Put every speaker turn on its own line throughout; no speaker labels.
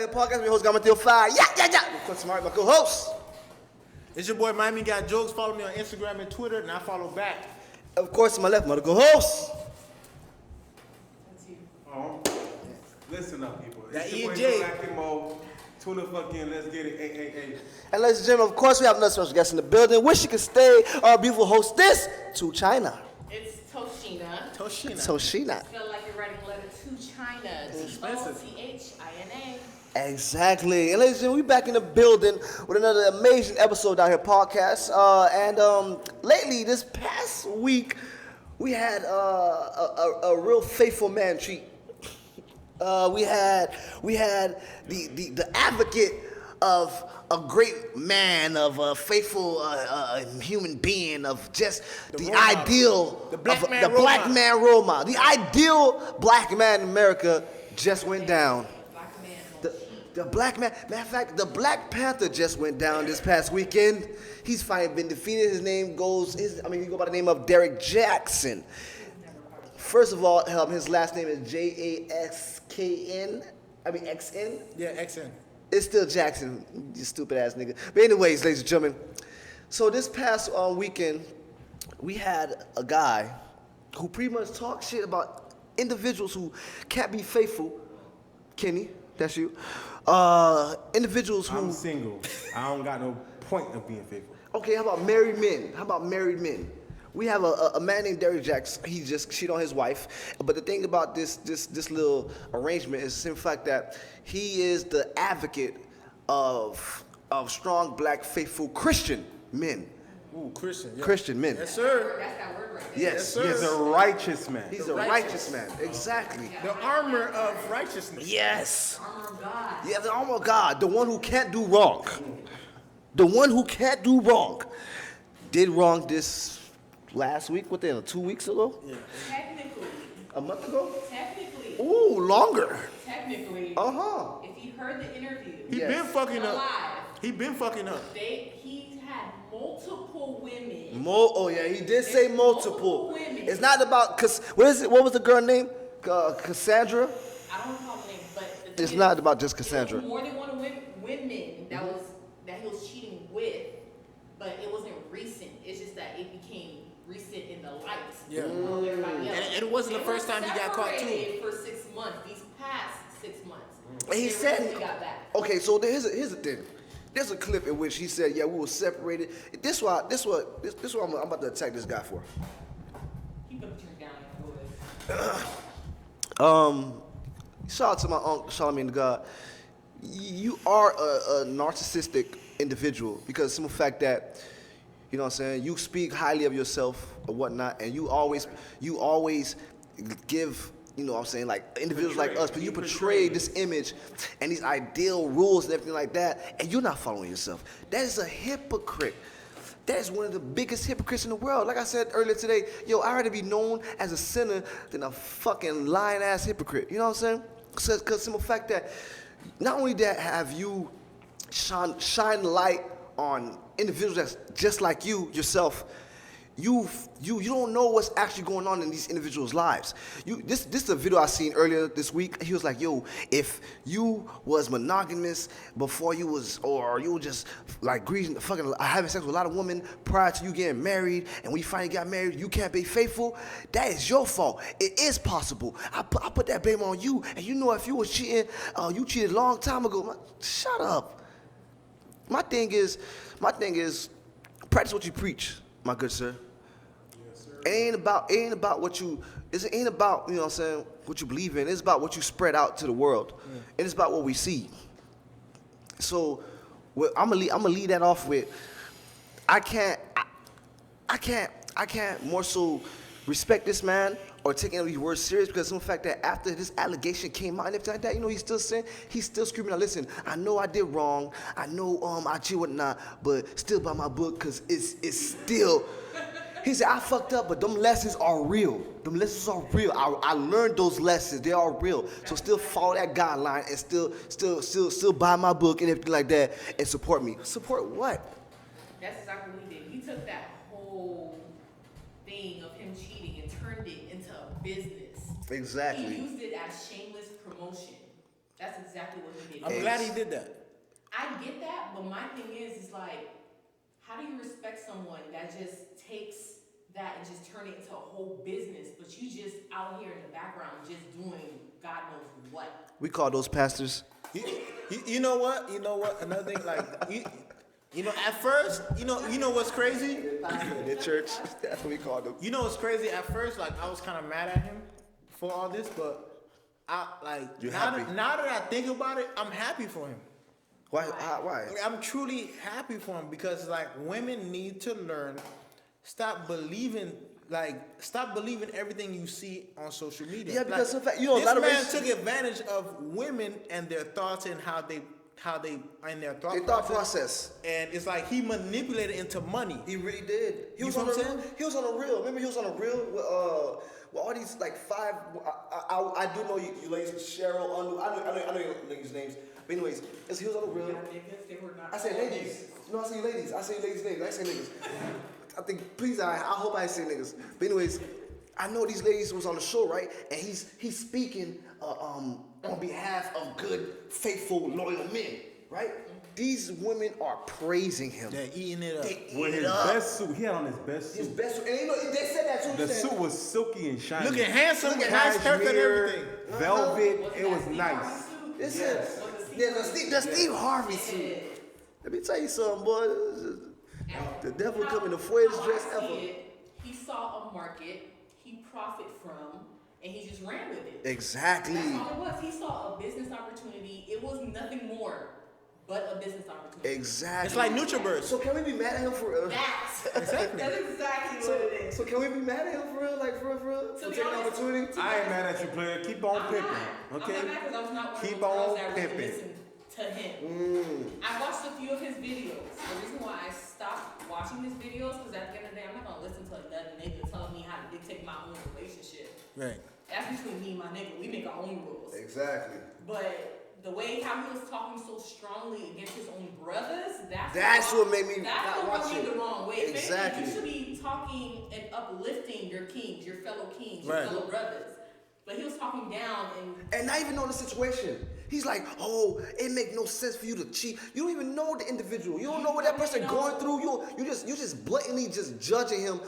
Here podcast. My host, Matthew 5. Yeah. Of course, my co-host.
It's your boy Miami Got Jokes. Follow me on Instagram and Twitter, and I follow back.
Of course, to my left, my co-host.
That's you.
Listen up, people.
That
It's your boy,
E&J.
Black and Mo. Tune the fuck in. Let's get it. Hey.
And ladies and gentlemen, of course, we have another special guest in the building. Wish you could stay. Our beautiful hostess, to China.
It's Toshina.
Toshina.
Feel like you're writing a letter to China. Tothina.
Exactly. And ladies and gentlemen, we back in the building with another amazing episode down here podcast. And lately, this past week, we had a real faithful man treat. We had the advocate of a great man, of a faithful human being, of just the ideal,
the black man
role model. The ideal black man in America just went down. The black man, matter of fact, the Black Panther just went down this past weekend. He's finally been defeated. His name goes, he go by the name of Derrick Jackson. First of all, his last name is Jaxkn. XN.
Yeah, XN.
It's still Jackson, you stupid ass nigga. But anyways, ladies and gentlemen, so this past weekend, we had a guy who pretty much talked shit about individuals who can't be faithful. Kenny, that's you. Individuals who...
I'm single. I don't got no point of being faithful.
Okay, how about married men? We have a man named Derrick Jackson. He just cheated on his wife. But the thing about this little arrangement is the simple fact that he is the advocate of strong, black, faithful Christian men.
Ooh, Christian. Yeah.
Christian men.
Yes, sir.
That's that word right there.
Yes,
Yes,
He's
sir.
a righteous man.
He's a righteous man. Exactly.
The armor of righteousness.
Yes.
Armor of God.
Yeah, the armor of God. The one who can't do wrong. The one who can't do wrong. Did wrong this last week, 2 weeks ago?
Yeah.
Technically.
A month ago?
Technically.
Ooh, longer.
Technically.
Uh-huh.
If you heard the interview.
He
Yes.
been fucking up.
Alive.
He been fucking up.
He had multiple women.
Oh yeah, he did say multiple.
Women.
It's not about, what was the girl name? Cassandra?
I don't know her name, but the thing
It's
is,
not about just
it was
Cassandra.
more than one women that he was cheating with, but it wasn't recent. It's just that it became recent in the light.
Yeah.
Of everybody else.
And it wasn't the first time he got caught, too.
They were separated for 6 months. These past 6 months.
And he
They
said,
recently got back.
okay, so here's the thing. There's a clip in which he said, yeah, we were separated. This what I'm about to attack this guy for.
He put the turn down like boys.
Shout out to my uncle, Charlamagne the God. You are a narcissistic individual because the simple fact that, you know what I'm saying, you speak highly of yourself or whatnot, and you always give, you know what I'm saying, like individuals like us, but you portray this image and these ideal rules and everything like that, and you're not following yourself. That is a hypocrite. That is one of the biggest hypocrites in the world. Like I said earlier today, I'd rather be known as a sinner than a fucking lying-ass hypocrite. You know what I'm saying? Because simple fact that not only that have you shine light on individuals that's just like you, yourself, you don't know what's actually going on in these individuals' lives. This is a video I seen earlier this week. He was like, if you was monogamous before you was, or you were just like fucking having sex with a lot of women prior to you getting married, and when you finally got married, you can't be faithful, that is your fault. It is possible. I put that blame on you, and you know if you was cheating, you cheated a long time ago. Shut up. My thing is, practice what you preach, my good sir.
Yes, sir.
It ain't about what you, it ain't about, you know what I'm saying, what you believe in. It's about what you spread out to the world. And it's about what we see. So I'm gonna lead that off with, I can't more so respect this man or take any of these words serious because of the fact that after this allegation came out and everything like that, he's still saying, he's still screaming out, listen, I know I did wrong, I know I cheated whatnot, but still by my book because it's still, he said, I fucked up, but them lessons are real. Them lessons are real. I learned those lessons, they are real. So still follow that guideline and still buy my book and everything like that and support me. Support what?
That's exactly what he did. He took that whole thing of him cheating and turned it into a business.
Exactly.
He used it as shameless promotion. That's exactly what he did.
I'm glad he did that.
I get that, but my thing is like, how do you respect someone that just takes that and just turn it into a whole business, but you just out here in the background just doing God knows what?
We call those pastors.
You know what? You know what? Another thing, like you know, at first, you know what's crazy?
The church. That's what we call them.
You know what's crazy? At first, like I was kind of mad at him for all this, but I like
You're
now
happy.
now that I think about it, I'm happy for him.
Why? Why?
I'm truly happy for him because like women need to learn, stop believing everything you see on social media.
Yeah, because
like,
in fact, you know, a
this
lot of
man
races-
took advantage of women and their thoughts and how they and their
thought process.
And it's like he manipulated into money.
He really did. He
You
was
know
on
what I'm
a
saying?
He was on a reel. Remember, he was on a reel with all these like five. I do know you ladies, Cheryl. I know your ladies' names. But anyways, he was on a reel.
They were not.
I say ladies. No, I say ladies. I say ladies' names. I say niggas. I think, please, I hope I say niggas. But anyways, I know these ladies was on the show, right? And he's speaking on behalf of good, faithful, loyal men, right? These women are praising him.
They're eating it up.
They
With
eat
his
it up.
best suit, he had on his best
His
suit.
best, and you know, they said that too.
The
They said-
suit was silky and shiny.
Looking handsome,
Looking
nice haircut, and
Cashmere,
everything.
velvet. It was nice.
Listen, the Steve Harvey suit. Let me tell you something, boy. The devil come in the fullest dress ever.
He saw a market he profited from, and he just ran with it.
Exactly.
That's all it was. He saw a business opportunity. It was nothing more but a business opportunity.
Exactly.
It's like NutriBurst.
So can we be mad at him for real?
That's
Exactly.
that's exactly what it is.
So can we be mad at him for real? Like for real?
To
For
be
taking the
honest,
opportunity?
I ain't mad at you, player. Keep on pimping, okay?
I'm not mad because I was not one
Keep
of those girls
on
that really
pimping.
listened to him. I watched a few of his videos. The reason why I stopped watching his videos because at the end of the day, I'm not gonna listen to another nigga telling me how to dictate my own relationship.
Right.
That's between me and my nigga. We make our own rules.
Exactly.
But the way how he was talking so strongly against his own brothers,
That's what made me
that's
not
what
watch
rubbed me
it.
the wrong way. If
Exactly.
anything, you should be talking and uplifting your kings, your fellow kings, your
Right.
fellow brothers. But he was talking down
And not even know the situation. He's like, oh, it make no sense for you to cheat. You don't even know the individual. You don't know what that person going through. You just blatantly just judging him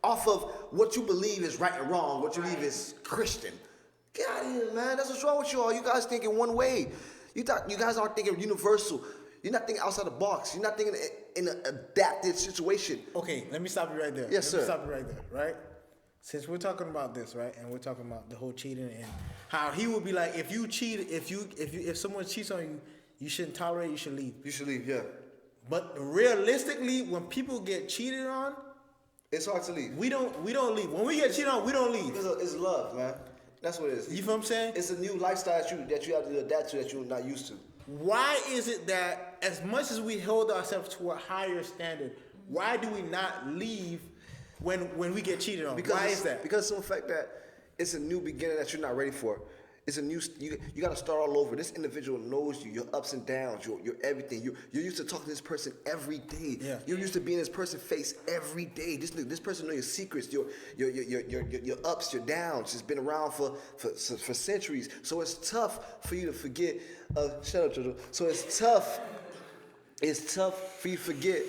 off of what you believe is right and wrong, what you believe is Christian. Get out of here, man. That's what's wrong with you all. You guys thinking one way. You guys aren't thinking universal. You're not thinking outside the box. You're not thinking in an adapted situation.
Okay, let me stop you right there.
Yes,
Let me
sir.
stop you right there, right? Since we're talking about this, right, and we're talking about the whole cheating and how he would be like, if you cheat, if someone cheats on you, you shouldn't tolerate it, you should leave.
You should leave, yeah.
But realistically, when people get cheated on,
It's hard to leave.
we don't leave. When we get cheated on, we don't leave.
It's love, man. That's what it is.
You feel what I'm saying?
It's a new lifestyle that you have to adapt to that you're not used to.
Why is it that as much as we hold ourselves to a higher standard, why do we not leave when we get cheated on? Why is that?
Because of the fact that it's a new beginning that you're not ready for. It's a new. You got to start all over. This individual knows you, your ups and downs, your everything. You're used to talking to this person every day.
Yeah.
You're used to being in this person's face every day. This person knows your secrets, your ups, your downs. It's been around for centuries. So it's tough for you to forget. Shut up, Jojo. So it's tough. It's tough for you to forget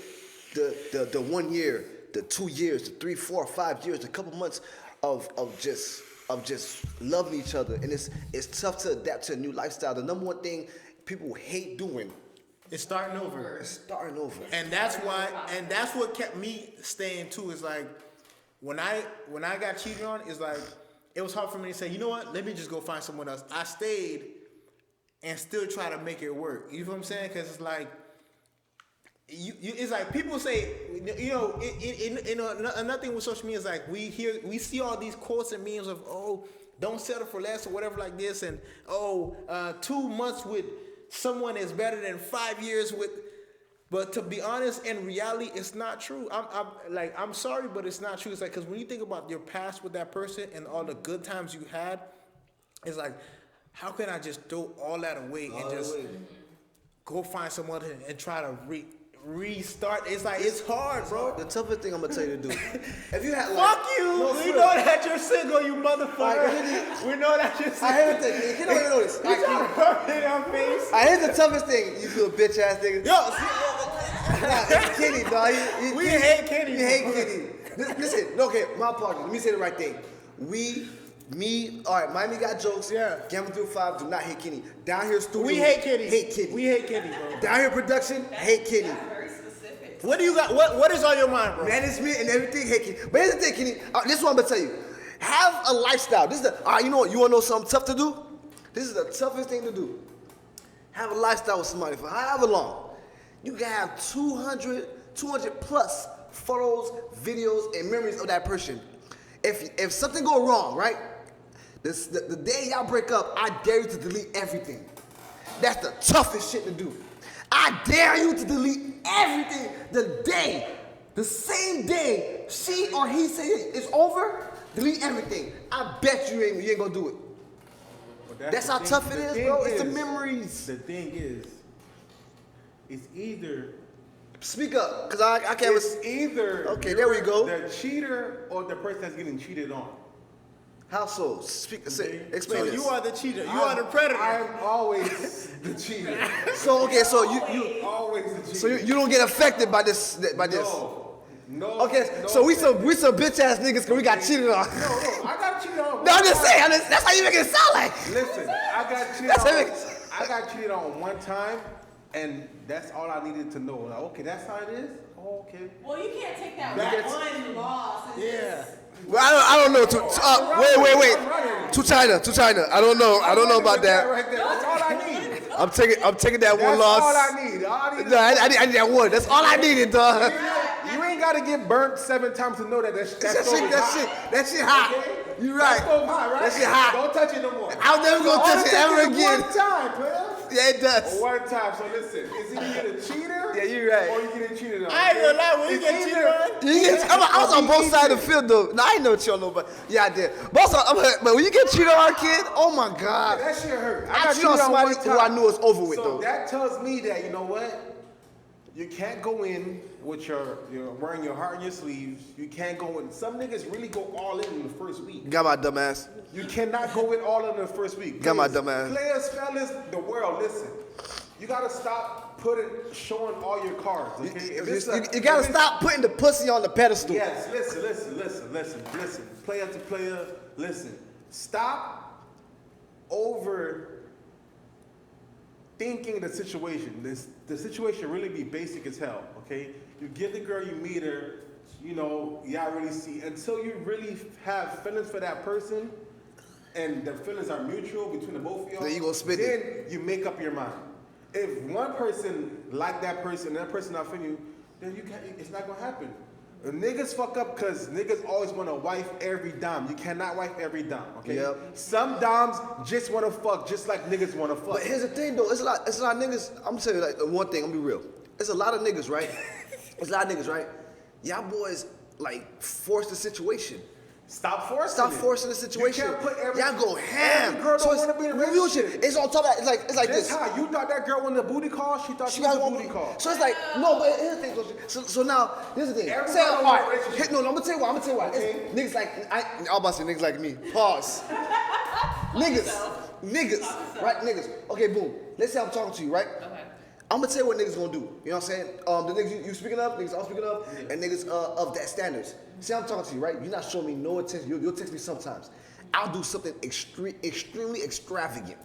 the 1 year, the 2 years, the 3, 4, 5 years, the couple months of just loving each other. And it's tough to adapt to a new lifestyle. The number one thing people hate doing
It's starting over.
is starting over.
And that's what kept me staying too. Is like when I got cheated on, it's like it was hard for me to say, you know what, let me just go find someone else. I stayed and still try to make it work. You know what I'm saying? Because it's like it's like people say, you know, another thing with social media is like we see all these quotes and memes of, oh, don't settle for less or whatever like this, and 2 months with someone is better than 5 years with. But to be honest, in reality, it's not true. I'm sorry, but it's not true. It's like, because when you think about your past with that person and all the good times you had, it's like, how can I just throw all that away and just go find someone and try to restart. It's like it's hard, bro.
The toughest thing I'm gonna tell you to do. If you had like,
Fuck you.
No,
We
for
know
real.
that you're single, you motherfucker. We know that you're single.
I heard the thing. You don't even know this.
You trying to rub it in our face?
I heard the toughest thing. You feel bitch ass nigga.
Yo,
Nah, it's Kenny, dog.
we hate Kenny.
We hate Kenny. Listen, okay, my apologies. Let me say the right thing. All right, Miami got jokes.
Yeah.
Gamble through 5, do not hate Kenny. Down here, studio.
We hate Kenny.
Hate Kenny.
We hate Kenny, bro.
Down here, production, hate Kenny.
That's very specific.
What do you got? What is on your mind, bro?
Management and everything, hate Kenny. But here's the thing, Kenny. This is what I'm gonna tell you. Have a lifestyle. This is the. All right, you know what? You wanna know something tough to do? This is the toughest thing to do. Have a lifestyle with somebody for however long. You can have 200 plus photos, videos, and memories of that person. If something go wrong, right? The day y'all break up, I dare you to delete everything. That's the toughest shit to do. I dare you to delete everything the same day she or he say it's over, delete everything. I bet you ain't gonna do it.
But
That's
the
how
thing-
tough it
the
is,
thing
bro. It's the
is-
memories.
The thing is, it's either
Speak up, cause I can't.
it's either
Okay, there we go.
the cheater or the person that's getting cheated on.
How so? Speak. Say,
Okay.
explain
So
this.
you are the cheater. You are the predator.
I'm always the cheater.
So okay, so you
Always the cheater.
so you don't get affected by this.
No.
Okay,
no.
so we some bitch ass niggas cause we got cheated on.
No, I got cheated on.
No, I'm just saying. That's how you make it sound like.
Listen, I got cheated
That's how
on.
it makes-
I got cheated on one time, and that's all I needed to know. Like, okay, that's how it is. Oh, okay.
Well, you can't take that
That's-
one loss. And
Yeah.
just-
Well, I don't know. Wait. To China. I don't know about that.
Right there. That's all I need.
I'm taking that one
That's
loss.
all I need. All I need is
No, I need that one. That's all I needed, dog.
You ain't gotta get burnt 7 times to know that that
That shit hot.
Okay?
You right.
That stove hot, right?
That shit hot.
Don't touch it no more.
I'm never gonna touch it ever again.
One time, player.
Yeah, it does.
One time. So listen, is either you get a cheater,
Yeah, you right.
or you getting cheated on.
I ain't gonna lie. When you
It's
get cheated on,
I was on both sides of the field though. No, I ain't know what y'all know, but yeah, I did. But also, but when you get cheated on, kid, oh my god.
That shit hurt.
I
got
cheated on
cheated
somebody
one
who I
time.
knew was over with
So
though.
that tells me that, you know what? You can't go in with your wearing your heart in your sleeves. You can't go in. Some niggas really go all in the first week.
Got my dumb ass.
You cannot go in all in the first week.
Got my
Players-
dumb ass.
Players, fellas, the world, listen. You gotta stop showing all your cards, okay? If it's
You gotta stop putting the pussy on the pedestal.
Yes, listen. Player to player, listen. Stop over thinking the situation. The situation really be basic as hell, okay? You give the girl, you meet her, you know, y'all really see, until you really have feelings for that person, and the feelings are mutual between the both of y'all,
Then you gonna spit
then you make up your mind. If one person like that person, and that person not feeling you, then it's not gonna happen. Niggas fuck up because niggas always want to wife every dime. You cannot wife every dime, okay?
Yep.
Some doms just want to fuck just like niggas want to fuck.
But here's the thing though, it's a lot of niggas. I'm gonna tell you like one thing, I'm gonna be real. It's a lot of niggas, right? Y'all boys like force the situation.
Stop forcing
Stop
it.
forcing the situation.
You can't put
Y'all go ham.
Every girl don't want to be in a relationship.
It's on top of that. It's like
Just
this.
how you thought that girl wanted a booty call, she thought she was a booty call.
So it's like, no, but here's the thing. So now, here's the thing.
Everybody
Say, all
want a
right,
relationship.
no, I'm gonna tell you why.
Okay.
It's niggas like, I'm about to say niggas like me. Pause. Niggas, right? Niggas. Okay, boom. Let's say I'm talking to you, right?
Okay.
I'm gonna tell you what niggas gonna do. You know what I'm saying? The niggas you speaking of, niggas I'm speaking of, and niggas of that standards. See, I'm talking to you, right? You're not showing me no attention. You'll text me sometimes. I'll do something extremely extravagant.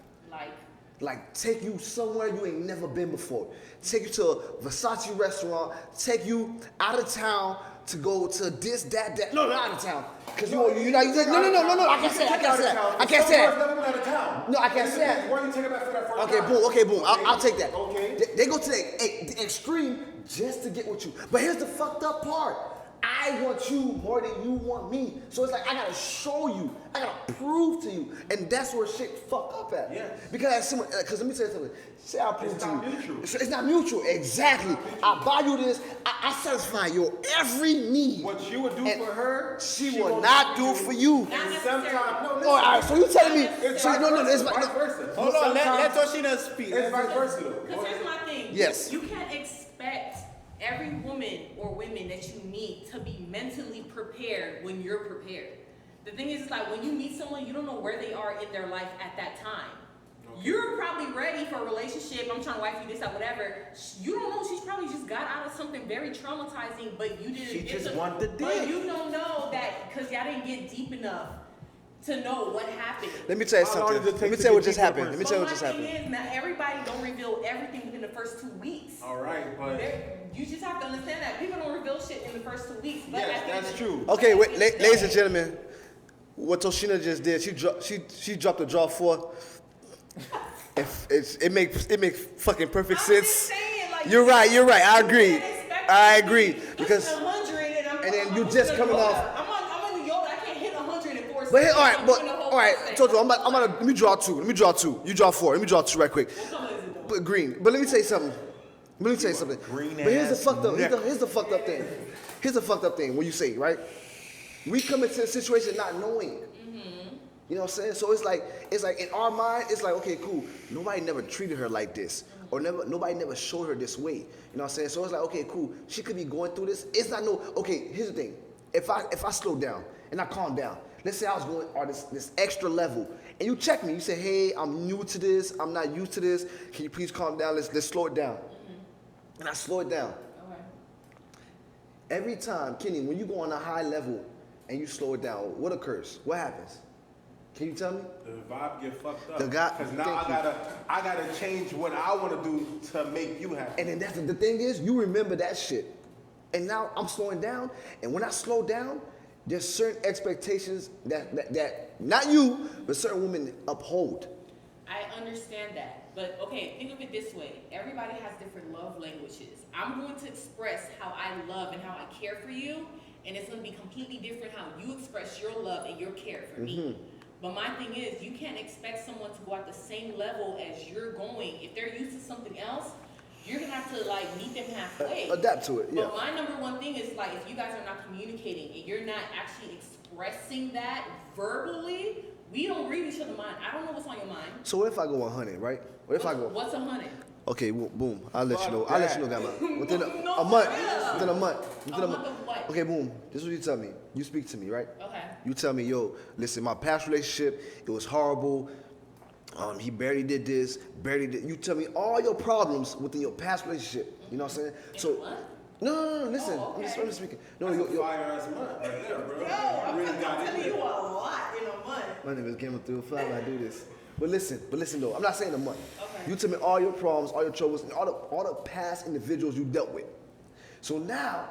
Like take you somewhere you ain't never been before. Take you to a Versace restaurant. Take you out of town to go to this, that. No, not out of town. Cause no. I can't say that. I can't say that. No, I can't say that.
Where you taking that for that first time?
Okay, boom. I'll take that.
Okay.
They go to the extreme just to get with you. But here's the fucked up part. I want you more than you want me. So it's like I gotta show you. I gotta prove to you. And that's where shit fucked up at.
Yeah.
Because let me tell you something. Say I prove
It's
to
not
you.
mutual.
It's not mutual. Exactly. I buy you this. I satisfy your every need.
What you would do
And
for her,
she will not do for you.
Not
Sometimes,
necessarily.
no, listen.
Oh, all right. So you telling me?
It's
So
vice
no,
versa.
it's
Vice versa.
hold on. Let
Sometimes
Toshina speak.
It's vice versa.
Because here's my thing.
Yes.
You can't expect every woman or women that you meet to be mentally prepared when you're prepared. The thing is, it's like when you meet someone, you don't know where they are in their life at that time. Okay. You're probably ready for a relationship. I'm trying to wife you this, that, whatever. You don't know. She's probably just got out of something very traumatizing, but you didn't.
She
get
just
to,
wanted the dick.
But you don't know that because y'all didn't get deep enough to know what happened.
Let me tell you something. Let me tell you what just happened. Let me tell you what just happened.
My thing is, not everybody don't reveal everything within the first 2 weeks.
All right, but
you just have to understand that people don't reveal shit in the first 2 weeks. But
yes, that's true.
Okay, wait, ladies and gentlemen, what Toshina just did, she dropped a draw 4. It makes fucking perfect sense.
Saying, like,
you're right. I agree. Because
and
then you just coming off.
I'm in New York. I can't hit 104.
But all right. Told I'm gonna let me draw 2. You draw 4. Let me draw 2 right quick. But green. But let me tell you something. But here's the fucked up. Here's the fucked up thing. Here's the fucked up thing. When you say right, we come into a situation not knowing. You know what I'm saying? So it's like in our mind, it's like, okay, cool. Nobody never treated her like this. Or nobody never showed her this way. You know what I'm saying? So it's like, okay, cool. She could be going through this. It's not okay, here's the thing. If I slow down and I calm down, let's say I was going on this extra level, and you check me, you say, hey, I'm new to this, I'm not used to this. Can you please calm down? Let's slow it down. And I slow it down.
Okay.
Every time, Kenny, when you go on a high level and you slow it down, what occurs? What happens? Can you tell me?
The vibe get fucked up.
Because
now I gotta change what I want to do to make you happy.
And then that's the thing is, you remember that shit. And now I'm slowing down, and when I slow down, there's certain expectations that not you, but certain women uphold.
I understand that. But okay, think of it this way. Everybody has different love languages. I'm going to express how I love and how I care for you, and it's going to be completely different how you express your love and your care for me. But my thing is, you can't expect someone to go at the same level as you're going. If they're used to something else, you're gonna have to like meet them halfway.
Adapt to it, yeah.
But my number one thing is like, if you guys are not communicating and you're not actually expressing that verbally, we don't read each other's mind. I don't know what's on your mind.
So what if I go 100, right? What if I go?
What's 100?
Okay, boom. I'll let you know, Gamma. Within a month. Within a month.
A month of what?
Okay, boom. This is what you tell me. You speak to me, right?
Okay.
You tell me, yo, listen, my past relationship, it was horrible. He barely did this, You tell me all your problems within your past relationship. You know what I'm saying? So,
what?
No, listen.
Oh, okay.
I'm just speaking. No,
That's a fire-ass month right there, bro.
I'm
really got
telling
it.
you a lot in a month.
My name is Game through Fly. I do this. But listen though. I'm not saying a month.
Okay.
You tell me all your problems, all your troubles, and all the past individuals you dealt with. So now,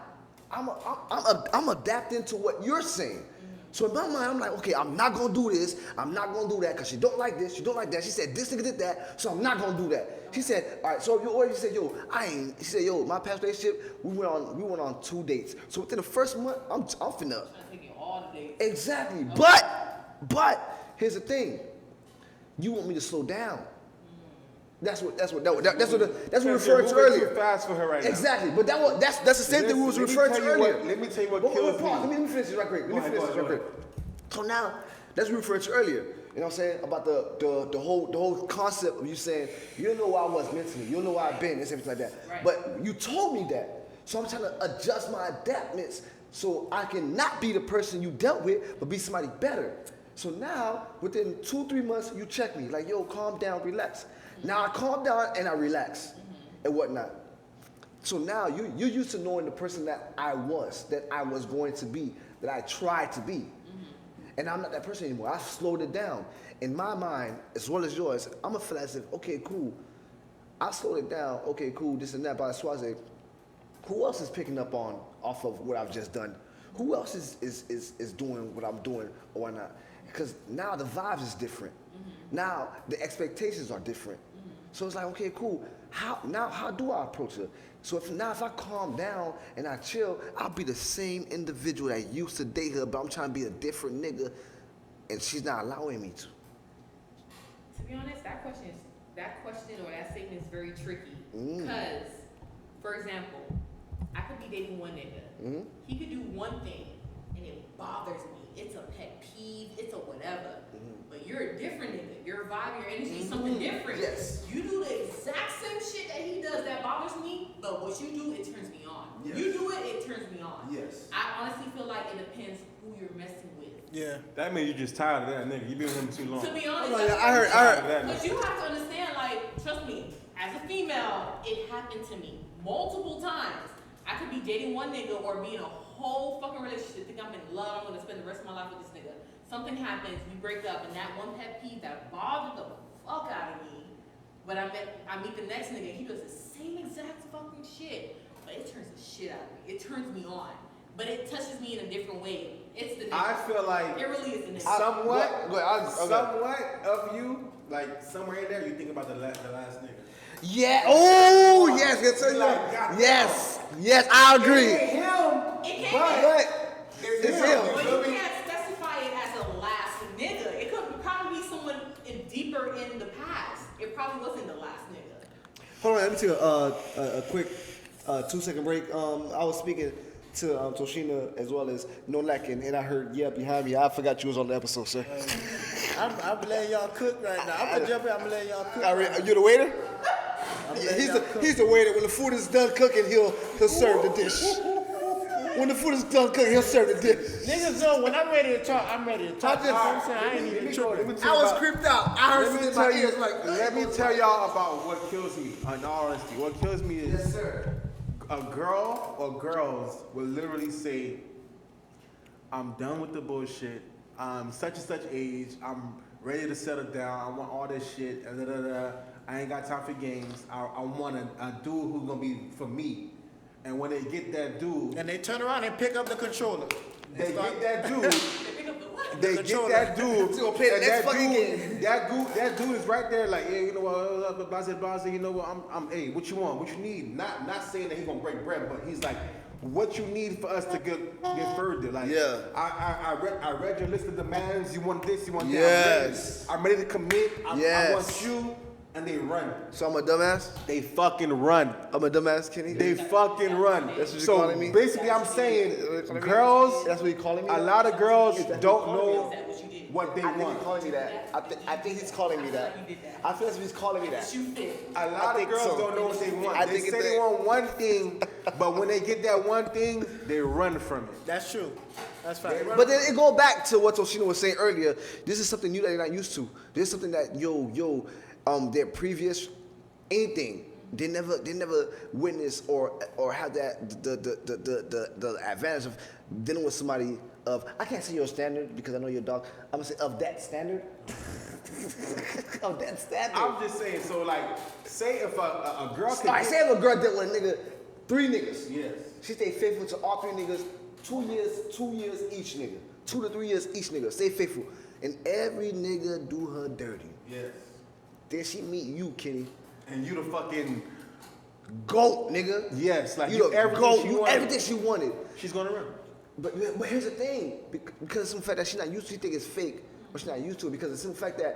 I'm adapting to what you're saying. So in my mind, I'm like, okay, I'm not gonna do this. I'm not gonna do that because she don't like this. She don't like that. She said this nigga did that, so I'm not gonna do that. She said, all right. So you said, yo, I ain't. She said, yo, my past relationship, we went on 2 dates. So within the first month, I'm finna.
I'm trying to take you all the days.
Exactly.
Okay.
But here's the thing. You want me to slow down. That's what we referred to earlier.
Too fast for her right now.
Exactly, but that's the same thing we was referring to earlier.
Let me tell you what kills me.
Let me finish this right quick. So now, that's what we referred to earlier. You know what I'm saying? About the whole concept of you saying, you don't know where I was mentally, you don't know where I've been, and everything like that.
Right.
But you told me that. So I'm trying to adjust my adaptments so I can not be the person you dealt with, but be somebody better. So now, within 2-3 months, you check me, like, yo, calm down, relax. Now I calm down and I relax and whatnot. So now you're used to knowing the person that I was going to be, that I tried to be. And I'm not that person anymore. I slowed it down. In my mind, as well as yours, I'm gonna feel as if, okay, cool. I slowed it down, okay, cool, this and that, but I say, who else is picking up off of what I've just done? Who else is doing what I'm doing or whatnot? Because now the vibes is different. Now the expectations are different. So it's like, okay, cool. How do I approach her? So if I calm down and I chill, I'll be the same individual that used to date her, but I'm trying to be a different nigga, and she's not allowing me to.
To be honest, that question or that statement is very tricky. Because, for example, I could be dating one nigga. He could do one thing, and it bothers me. It's a pet peeve. It's a whatever. But you're a different nigga. Your vibe, your energy is something different.
Yes.
You do the exact same shit that he does that bothers me, but what you do, it turns me on. on.
Yes.
You do it, it turns me on.
Yes.
I honestly feel like it depends who you're messing with.
Yeah.
That means you're just tired of that nigga. You've been with him too long.
To be honest,
Hold on, I heard.
but you have to understand, like, trust me, as a female, it happened to me multiple times. I could be dating one nigga or be in a whole fucking relationship, think I'm in love, I'm gonna spend the rest of my life with this nigga. Something happens, we break up, and that one pet peeve that bothered the fuck out of me, but I meet the next nigga, and he does the same exact fucking shit, but it turns the shit out of me. It turns me on, but it touches me in a different way. It's the nigga.
I feel like
it really is the nigga.
somewhat,
Go ahead,
somewhat of you, like somewhere in there, you think about the last nigga.
Yeah. Oh, yes.
Like, goddamn.
Yes. I agree.
It ain't him,
It
but
can't
It's
it's
him.
him.
But
You feel
you
me?
can't specify it as a last nigga. It could probably be someone deeper in the past. It probably wasn't the last nigga.
Hold on, let me take a quick 2-second break. I was speaking to Toshina as well as No Lacking, and I heard behind me. I forgot you was on the episode, sir.
I'm letting y'all cook right now. I'm gonna jump in. I'm letting y'all cook.
You the waiter?
letting y'all cook.
He's the waiter. When the food is done cooking, he'll serve the dish. When the food is done cooking, he'll serve the dish.
Niggas know when I'm ready to talk, I'm ready to talk.
I just-
I'm saying I ain't even tripping.
I was creeped out. I heard
Let
something
me
in my
tell you.
ears like.
Let me tell y'all about what kills me. In all honesty, what kills me is
Yes, sir.
a girl or girls will literally say, "I'm done with the bullshit. I'm such and such age. I'm ready to settle down. I want all this shit. I ain't got time for games. I want a dude who's gonna be for me." And when they get that dude,
And they turn around and pick up the controller.
they
start-
get that dude.
They pick up the what?
They
controller.
get that dude.
He's gonna play the
and
next
that
fucking
dude,
game.
that dude is right there, like, yeah, you know what, Blase, you know what, hey, what you want, what you need? Not saying that he's gonna break bread, but he's like, what you need for us to get further? Like,
Yeah.
I read your list of demands. You want this, you want
Yes.
that. I'm ready to commit. I
Yes.
want you, and they run.
So I'm a dumbass.
They fucking run.
I'm a dumbass, Kenny.
They fucking run.
That's what you're
So
calling me?
basically, I'm saying, girls,
That's what you calling me.
a lot of girls
Is that
don't
what you
know
Is that what you did?
what they
I think
want.
he's calling me that. I think he's calling me that.
You did that.
I feel as if he's calling me that.
You fit.
A
I
lot of
think
girls
so.
don't know what they want.
I
They
think
say
it's
they
that-
want one thing, but when they get that one thing, they run from it.
That's true. That's fact.
But then it go back to what Toshina was saying earlier. This is something new that they're not used to. This is something that their previous anything they never witness or have that the advantage of dealing with somebody of, I can't say your standard because I know your dog. I'm gonna say of that standard. Of that standard.
I'm just saying, so like, say if a girl
All
can
right, say if a girl dealt with a nigga, 3 niggas.
Yes.
She stayed faithful to all 3 niggas, 2 years each nigga. 2 to 3 years each nigga. Stay faithful. And every nigga do her dirty.
Yes.
Then she meet you, Kenny.
And you the fucking,
Goat, nigga.
yes, like
You the
everything
goat.
she
You
wanted.
everything she wanted.
She's gonna run.
But here's the thing, because of the fact that she's not used to it, she think it's fake, but she's not used to it because of the simple fact that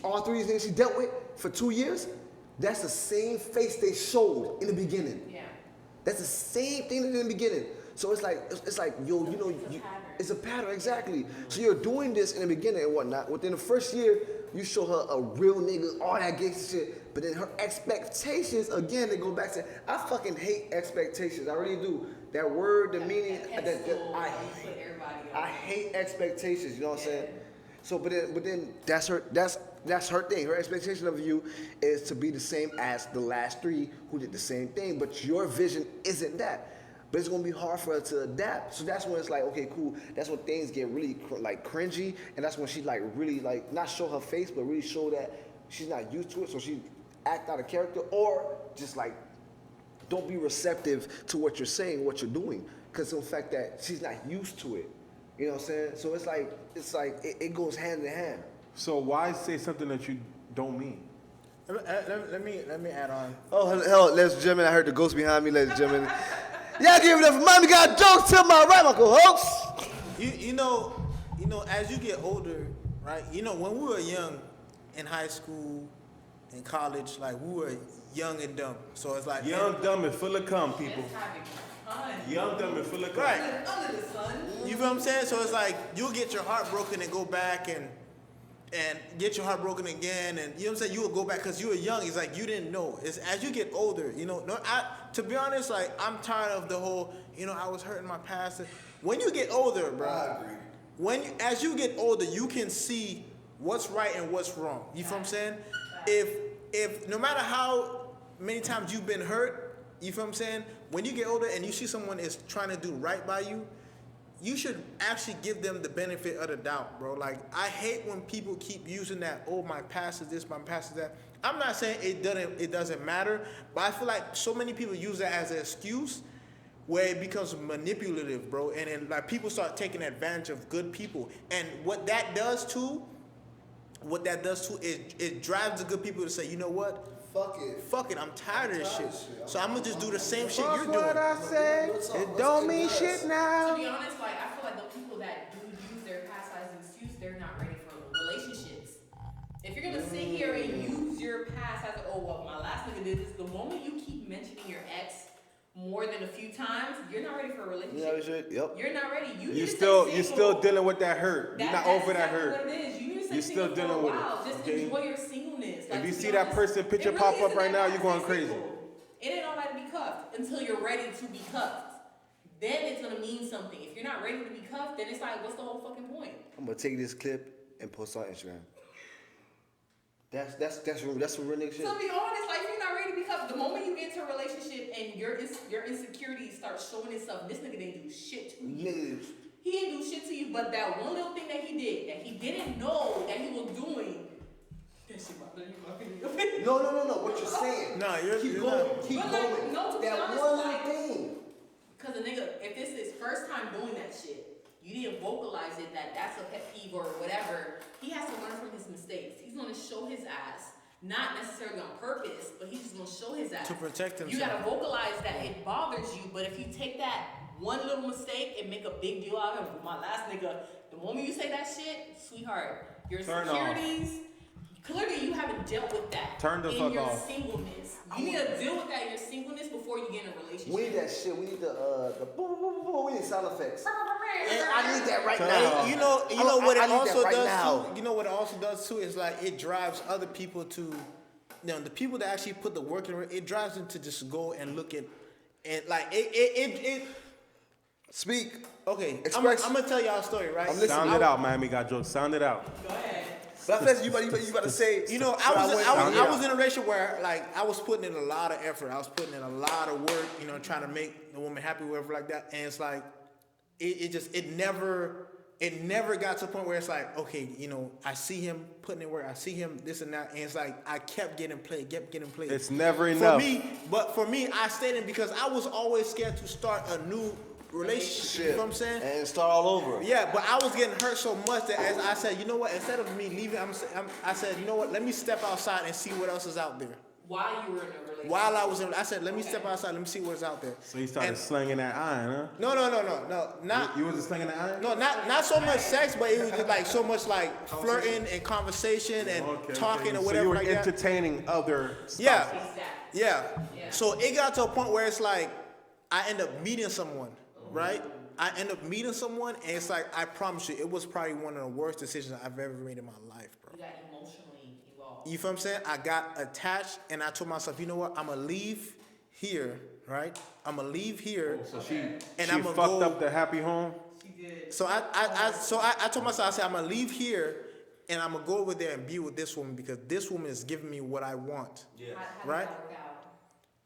all 3 of these niggas she dealt with for 2 years, that's the same face they showed in the beginning.
Yeah.
That's the same thing in the beginning. So it's like yo,
It's a pattern.
it's a pattern exactly. So you're doing this in the beginning and whatnot. Within the first year, you show her a real nigga, all that gangster shit. But then her expectations, again, they go back to, I fucking hate expectations. I really do. That word, the meaning, I hate expectations. You know what I'm saying? So, but then that's her thing. Her expectation of you is to be the same as the last 3 who did the same thing. But your vision isn't that. But it's gonna be hard for her to adapt. So that's when it's like, okay, cool. That's when things get really like cringy, and that's when she like really like not show her face, but really show that she's not used to it. So she act out of character, or just like don't be receptive to what you're saying, what you're doing, because of the fact that she's not used to it. You know what I'm saying? So it's like it goes hand in hand.
So why say something that you don't mean?
Let me add on.
Oh hell, ladies and gentlemen, I heard the ghost behind me, ladies and gentlemen. Y'all give it up for Mommy Got Jokes to my right, my co-host.
You know, as you get older, right? You know, when we were young, in high school, in college, like we were young and dumb. So it's like
Young, dumb, and full of cum, people.
Just having fun.
Young, dumb, and full of cum.
Right.
Under the sun.
You feel what I'm saying? So it's like you'll get your heart broken and go back and and get your heart broken again, and you know what I'm saying, you will go back because you were young. It's like you didn't know. It's as you get older, you know. No, to be honest, like I'm tired of the whole, you know, I was hurt in my past. When you get older, bro,
I agree.
As you get older, you can see what's right and what's wrong. You feel what I'm saying? If no matter how many times you've been hurt, you feel what I'm saying? When you get older and you see someone is trying to do right by you, you should actually give them the benefit of the doubt, bro. Like, I hate when people keep using that, oh, my past is this, my past is that. I'm not saying it doesn't matter, but I feel like so many people use that as an excuse where it becomes manipulative, bro. And then, like, people start taking advantage of good people. And what that does too is it drives the good people to say, you know what? Fuck it, I'm tired of this shit. So I'm gonna just do the same shit you're doing.
What I say, it don't mean shit now.
To be honest, like, I feel like the people that do use their past as an excuse, they're not ready for relationships. If you're gonna sit here and use your past as, oh, well, my last nigga did this, the moment you keep mentioning your ex more than a few times, you're not ready for a relationship.
Yep.
You're not ready.
You're still dealing with that hurt. You're not over that hurt.
What it is.
You're still dealing with it.
Just
Okay?
enjoy your singleness. Like,
If you
to be
see that
honest,
person picture
it
pop
really
up
isn't
right
that
now,
hard
you're
to
going
stay
crazy.
single. It ain't all right to be cuffed until you're ready to be cuffed. Then it's gonna mean something. If you're not ready to be cuffed, then it's like, what's the whole fucking point?
I'm gonna take this clip and post it on Instagram. That's some real nigga shit.
To be honest, like, if you're not ready to be cuffed, the moment you get into a relationship and your insecurities start showing itself, this nigga didn't do shit to you.
Niggas.
He didn't do shit to you, but that one little thing that he did, that he didn't know that he was doing, that shit about to you.
No. What you're saying?
No, you're
keep
you're
going.
not.
Keep
But,
going.
like, no, to be
that
honest,
one
like-
little thing.
Cause a nigga, if this is his first time doing that shit, you didn't vocalize it that that's a pet peeve or whatever. He has to learn from his mistakes. He's gonna show his ass, not necessarily on purpose, but he's just gonna show his ass
To protect himself.
You gotta vocalize that it bothers you, but if you take that one little mistake and make a big deal out of it, my last nigga, the moment you say that shit, sweetheart, your
Turn off.
insecurities, clearly you haven't dealt with that
Turn the
in
fuck
your
off.
singleness. You need to deal with that in your singleness before you get in a relationship.
We need that shit. We need the boom, boom, boom. We need sound effects.
And
And I need that right
Turn
now.
off.
You know what
I
it
need that
also
right
does
now.
too. You know what it also does too is like it drives other people to, you know, the people that actually put the work in. It drives them to just go and look at, and like it.
Speak.
Okay, I'm
Express.
gonna tell y'all a story, right?
I'm listening.
Sound it out, Miami got jokes. Sound it out.
Go ahead.
But I you about to say.
You know,
so
I was in a relationship where like I was putting in a lot of effort. I was putting in a lot of work, you know, trying to make the woman happy, whatever like that. And it's like, it never got to the point where it's like, okay, you know, I see him putting in work, I see him this and that, and it's like I kept getting played.
It's never enough.
For me, I stayed in because I was always scared to start a new relationship. You know what I'm saying?
And start all over.
Yeah, but I was getting hurt so much that as I said, you know what? Instead of me leaving, I said, you know what? Let me step outside and see what else is out there.
While you were in a relationship.
While I was in, I said, let me step outside. Let me see what's out there.
So you started
And-
slinging that iron, huh?
No, not.
You wasn't slinging that iron?
No, not so much sex, but it was just like so much like flirting and conversation and talking or
So
whatever
you were
like that.
entertaining other
Yeah,
spouses.
Exactly.
yeah.
Yeah.
So it got to a point where it's like I end up meeting someone, right? I end up meeting someone, and it's like I promise you, it was probably one of the worst decisions I've ever made in my life, bro.
You got emotionally involved.
You feel what I'm saying? I got attached, and I told myself, you know what? I'm gonna leave here, right? I'm gonna leave here.
So she
I'ma
fucked
go-
up the happy home.
She did.
So I told myself, I said, I'm gonna leave here, and I'm gonna go over there and be with this woman because this woman is giving me what I want.
How
Right?
did that work out?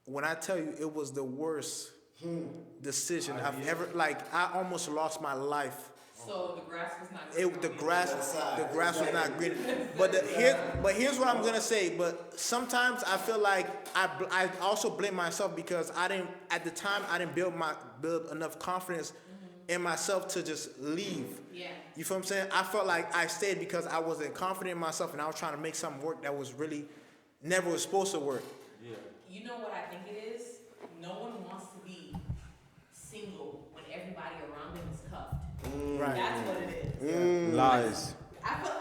When I tell you, it was the worst decision I've ever. Like I almost lost my life.
So the grass was not
The grass was not green. But here's what I'm gonna say. But sometimes I feel like I also blame myself because I didn't build enough confidence in myself to just leave.
Yeah.
You feel what I'm saying? I felt like I stayed because I wasn't confident in myself and I was trying to make something work that was really never was supposed to work.
You know what I think it is? No one wants to be single when everybody around them is cuffed.
Right.
That's what it is.
Lies.
I feel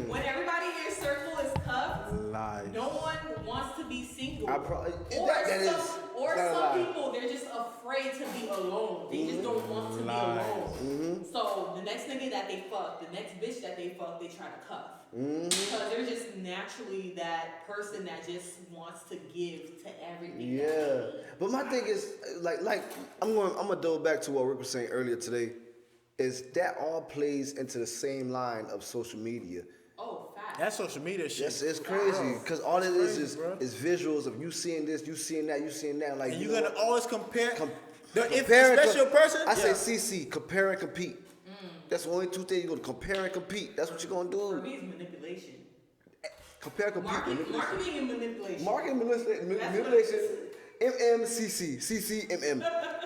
when everybody in your circle is cuffed,
Lies.
no one wants to be single.
I probably-
or
that is-
some
it's not a lie.
people, they're just afraid afraid to be alone. They just don't want to be alone. So the next nigga that they fuck, the next bitch that they fuck, they try to cuff. Because they're just naturally that person that just wants to give to everything.
Yeah, but my thing is like I'm gonna double back to what Rick was saying earlier today. Is that all plays into the same line of social media?
Oh, fact.
That's social media shit.
It's crazy because all it is visuals of you seeing this, you seeing that, you seeing that. Like
And
you
you're
know
gonna always compare.
compare
Especially a person.
I say CC, compare and compete. That's the only two things you're gonna compare and compete. That's what you're gonna
For
do.
me, it's manipulation.
Compare, compete,
Marketing and manipulation.
Marketing, manipulation, CC,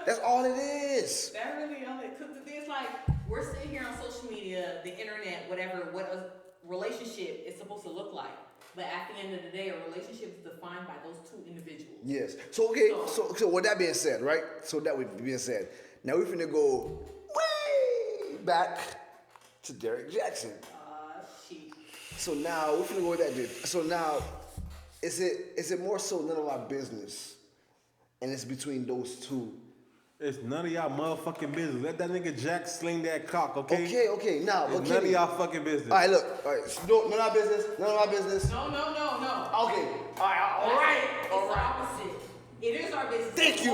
That's all it is.
That really all it. Because it's like we're sitting here on social media, the internet, whatever, what a relationship is supposed to look like. But at the end of the day, a relationship is defined by those two individuals.
Yes. So okay. So with that being said, right? So that with being said, now we're finna go way back to Derrick Jackson.
Shit.
So now we're finna go with that dude. So now, is it more so none of our business, and it's between those two?
It's none of y'all motherfucking business. Let that nigga Jack sling that cock, okay?
Okay. Now,
It's
okay.
none of y'all fucking business.
All right, look. All right. So none of our business. None of our business.
No.
Okay. All right.
It's the opposite. It is our business.
Thank you.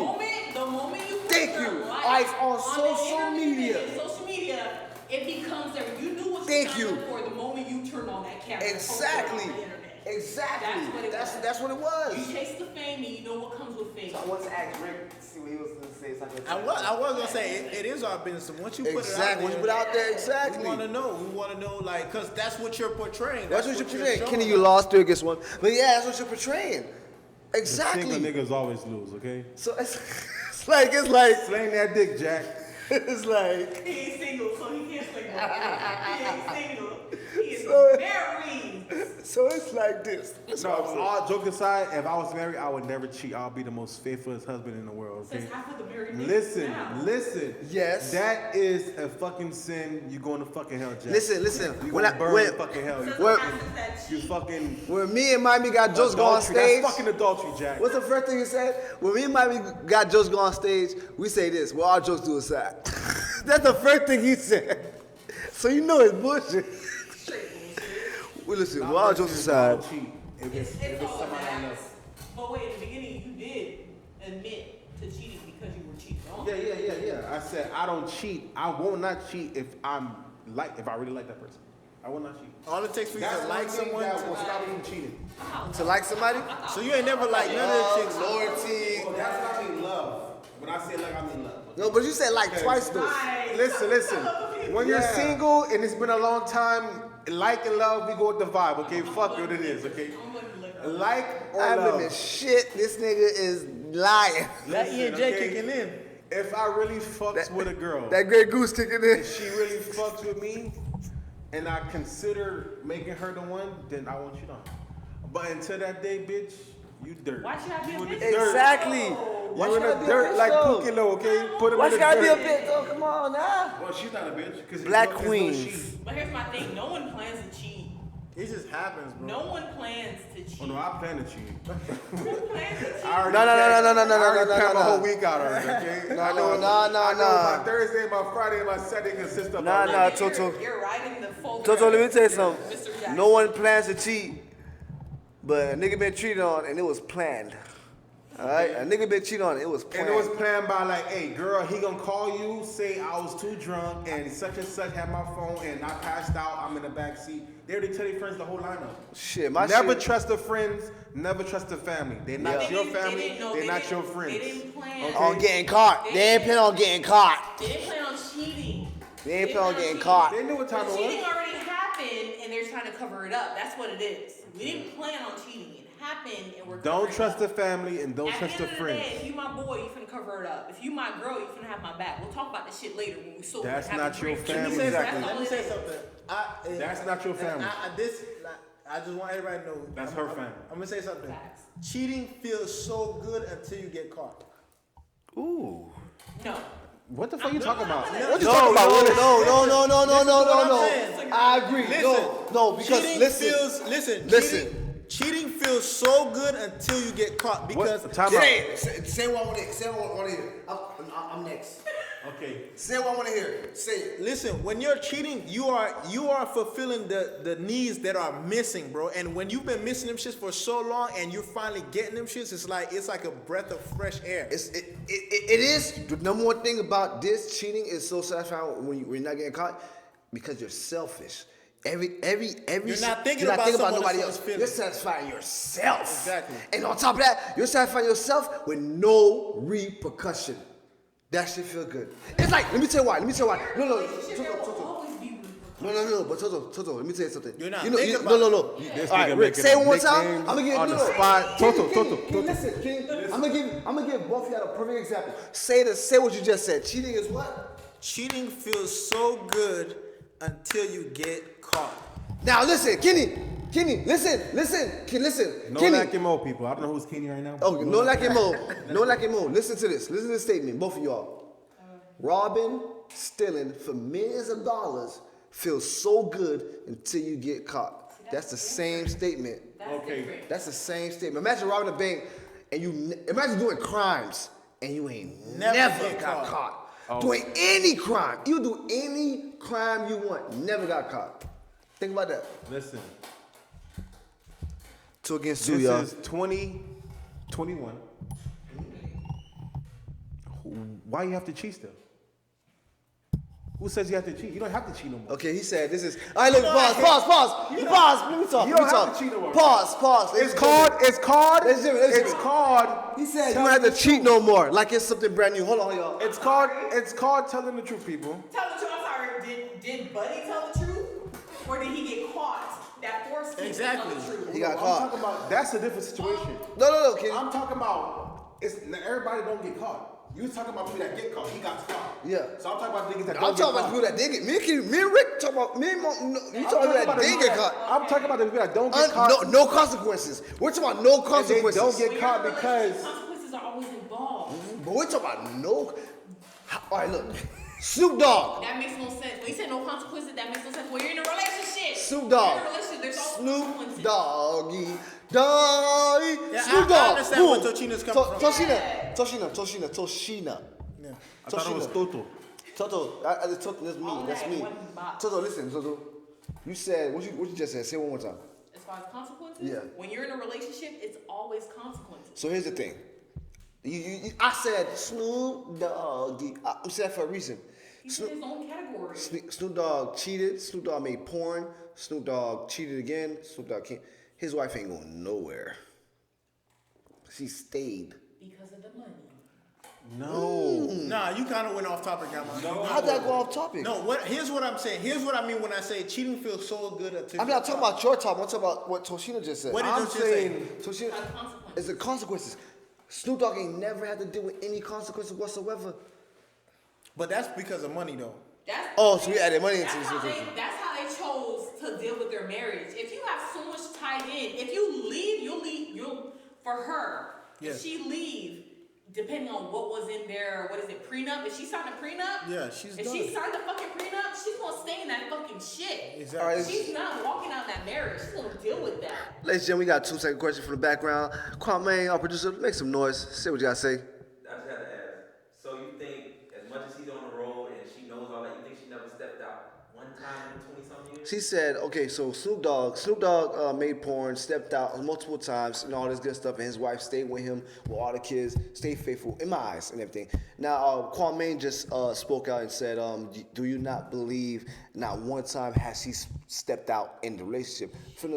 The moment you put
Thank
your
you.
life
All right, on
the
social
internet
media.
and social media, it becomes that you knew what
Thank
you
you.
signed up for the moment you turned on that camera.
Exactly.
On the internet.
Exactly.
That's what it was.
That's what it was.
You chase the fame and you know what comes with fame.
So I want to ask Rick to see what he was going to say. Something.
I was gonna say it is our business. Once you put
Exactly. Once you
it
put
out
it out there,
there,
exactly.
we want to know, like, cause that's what you're portraying.
That's what you're portraying.
showing
Kenny, you
us.
lost. Still gets one. But yeah, that's what you're portraying.
The
Exactly.
single niggas always lose, okay?
So it's like
Sling that dick, Jack.
it's like
He ain't single, so he can't play that. He ain't single. He is
So-
married.
so it's like this. That's
No,
what I'm saying.
all joke aside, if I was married, I would never cheat. I'll be the most faithfulest husband in the world, okay?
Says half of the married niggas
Listen,
now.
listen.
Yes.
That is a fucking sin. You going to fucking hell, Jack.
Listen.
You
When
gonna burn
when,
in fucking hell. You
Says
Well-
half of that
You
cheat.
fucking
when me and Miami got Joe's go on
adultery.
stage.
That's fucking adultery, Jack.
What's the first thing you said? When me and Miami got Joe's go on stage, we say this. Well, our jokes do aside. That's the first thing he said. So you know it's bullshit. Well, listen. Well, our jokes aside.
Don't cheat. If
It's
it's
all
somebody I know.
matters. But wait, in the beginning, you did admit to cheating because you were cheating. Don't
Yeah. I said I don't cheat. I will not cheat if if I really like that person. I will not cheat.
All it takes for you
That's
to
one
like
thing
someone.
that will stop me from cheating.
To like somebody?
So you ain't never like none of the chicks.
Loyalty.
Well, that's what I mean love. When I say like, I mean love.
No, but you said like twice though.
Listen. When you're
Yeah.
single and it's been a long time, like and love, we go with the vibe, okay? Fuck what it is, okay? Like or
I've been
love.
in shit. This nigga is lying.
That
Listen,
ENJ
okay?
kicking in.
If I really fucks with a girl,
That great goose kicking in.
if she really fucks with me, and I consider making her the one, then I won't cheat on her. But until that day, bitch, you dirt.
Why should I be a
You in the
bitch?
dirt.
Exactly.
You in the dirt like Pukilo, okay? Put him
Why
in
she
the
gotta be a
dirt.
bitch though? Come on now.
Well, she's not a bitch. 'Cause
Black
it's no
queens.
she.
But here's my thing. No one plans to cheat.
It just happens, bro.
No one plans to cheat.
Oh no, I plan to cheat.
Who plans to cheat?
I already
No.
I already planned my whole week out already, okay?
No.
I know my Thursday, my Friday, and my Saturday consist of
Nah,
a
nah.
You're-
Toto.
You're right in the folder.
Toto, let me tell you something.
Mr. Jackson.
No one plans to cheat, but a nigga been cheated on and it was planned. Alright? A nigga been cheated on, it was
And
planned.
it was planned by like, hey, girl, he gonna call you, say I was too drunk, and such had my phone, and I passed out. I'm in the back seat. They already tell their friends the whole lineup.
Shit, my
Never
shit.
trust the friends. Never trust the family. They're not
They
your
didn't- they
family.
didn't know-
They're
they
not
didn't-
your friends.
They didn't plan.
On getting caught. They ain't plan on getting caught.
They didn't plan on cheating.
They ain't plan on getting
cheating.
caught.
They knew what time
The
it
cheating
was.
already happened, and they're trying to cover it up. That's what it is. We didn't plan on cheating. It happened, and we're
Don't
covering
trust
it
the
up.
family and don't
At
trust the
end of
friends.
Day, if you my boy, you finna cover it up. If you my girl, you finna have my back. We'll talk about this shit later when we sober.
That's
and have
not
a
your
drink.
family.
Let me say
That's
something.
all
Let me
it
say
is.
something.
That's not your family.
I just want everybody to know.
That's her family.
I'm gonna say something.
Facts.
Cheating feels so good until you get caught.
Ooh.
No.
What the fuck you talking about?
No,
What you
No,
talking about?
no,
Willis?
no.
what I'm saying.
I agree. No, because
Cheating
listen.
feels. Listen.
Listen.
Cheating feels feels so good until you get caught because
Say what I want to hear. Say what I want to hear. I'm next.
Okay.
Say what I want to hear. Say it.
listen, when you're cheating, you are fulfilling the needs that are missing, bro. And when you've been missing them shits for so long and you're finally getting them shits, it's like a breath of fresh air.
It is. The number one thing about this cheating is so satisfying when you're not getting caught because you're selfish. You're
not thinking about
nobody else.
feelings.
You're satisfying yourself.
Exactly.
And on top of that, you're satisfying yourself with no repercussion. That shit feel good. It's like, let me tell you why. No. No, but Toto, let me tell you something.
You're not
thinking
about
No.
This
All right,
nigga
Rick, say it one more time.
nicknames
I'm gonna give
on the spot.
King, listen, King. I'm gonna give both of y'all a perfect example. Say what you just said. Cheating is what?
Cheating feels so good until you get caught.
Now listen, Kenny, listen.
No
Kenny.
lack and mo people. I don't know who's Kenny right now.
Oh, no lack and mo. Listen to this. Listen to this statement, both of y'all. Robbing, stealing for millions of dollars feels so good until you get caught. That's the same statement.
Okay.
That's the same statement. Imagine robbing a bank and imagine doing crimes and you ain't never got caught. Doing any crime. You do any crime you want, never got caught. Think about that.
Listen.
2 against 2, y'all.
This is 2021. Why you have to cheat still? Who says you have to cheat? You don't have to cheat no more.
Okay, he said this is. All right, look, pause. Let me talk.
You don't have to cheat no more.
Pause.
It's called.
He said you don't have to cheat no more. Like it's something brand new. Hold on, y'all.
It's called telling the truth, people.
Tell the truth. I'm sorry. Did Buddy tell the truth, or did he get caught? That forced him to tell the truth.
He got
I'm
caught.
talking about that's a different situation.
No, Kenny.
I'm talking about everybody don't get caught. You was talking about people that get caught. He got caught.
Yeah.
So I'm talking about niggas that
I'm
don't get
talking about
caught.
people that did get. Me and Rick talking about me. You talking about people that did get caught?
I'm talking about the people that don't get caught.
No consequences. We're talking about no
And they
consequences.
don't get
When
caught
you're in a
because
relationship, consequences are always involved.
But we're talking about no. All right, look. Snoop Dogg.
That makes no sense. When you say no consequences, that makes no sense. When you're in a relationship,
Snoop Dogg.
You're in a relationship, there's always
Snoop
consequences.
Doggy. Doggy.
Yeah,
Snoop
I
Dogg.
understand where Toshina's coming from.
Toshina.
I thought it was Toto.
Toto, that's me. Toto, listen, Toto. You said what you just said. Say it one more time.
As far as consequences,
Yeah.
when you're in a relationship, it's always consequences.
So here's the thing. I said Snoop Dogg. I'm saying that for a reason.
He's in his own category.
Snoop Dogg cheated. Snoop Dogg made porn. Snoop Dogg cheated again. Snoop Dogg can't. His wife ain't going nowhere. She stayed.
Because of the money.
No.
Nah, you kind of went off topic, Gamma. No.
How'd that go off topic?
No, here's what I'm saying. Here's what I mean when I say cheating feels so good until
I'm not talking about your topic. I'm talking about what Toshina just said.
What did
I'm
Toshina say?
Toshina,
Consequences.
it's the consequences. Snoop Dogg ain't never had to deal with any consequences whatsoever.
But that's because of money, though.
So we added money into
That's
this
how
situation.
that's how they chose to deal with their marriage. If you have so much tied in, if you leave, you'll for her.
Yes.
If she leave, depending on what was in there, what is it, prenup? If she signed a prenup,
Yeah, she's
if
done.
she signed a fucking prenup, she's gonna stay in that fucking shit.
Exactly.
All right,
She's not walking out that marriage. She's gonna deal with that.
Ladies and gentlemen, we got 2 second questions from the background. Kwame, our producer, make some noise. Say what you gotta say.
I just had to ask. So you think, as much as he's on the road and she knows all that, you think she never stepped out one time in 20-something years?
She said, okay, so Snoop Dogg made porn, stepped out multiple times and all this good stuff, and his wife stayed with him with all the kids, stayed faithful in my eyes and everything. Now, Kwame just spoke out and said, do you not believe not one time has she stepped out in the relationship? From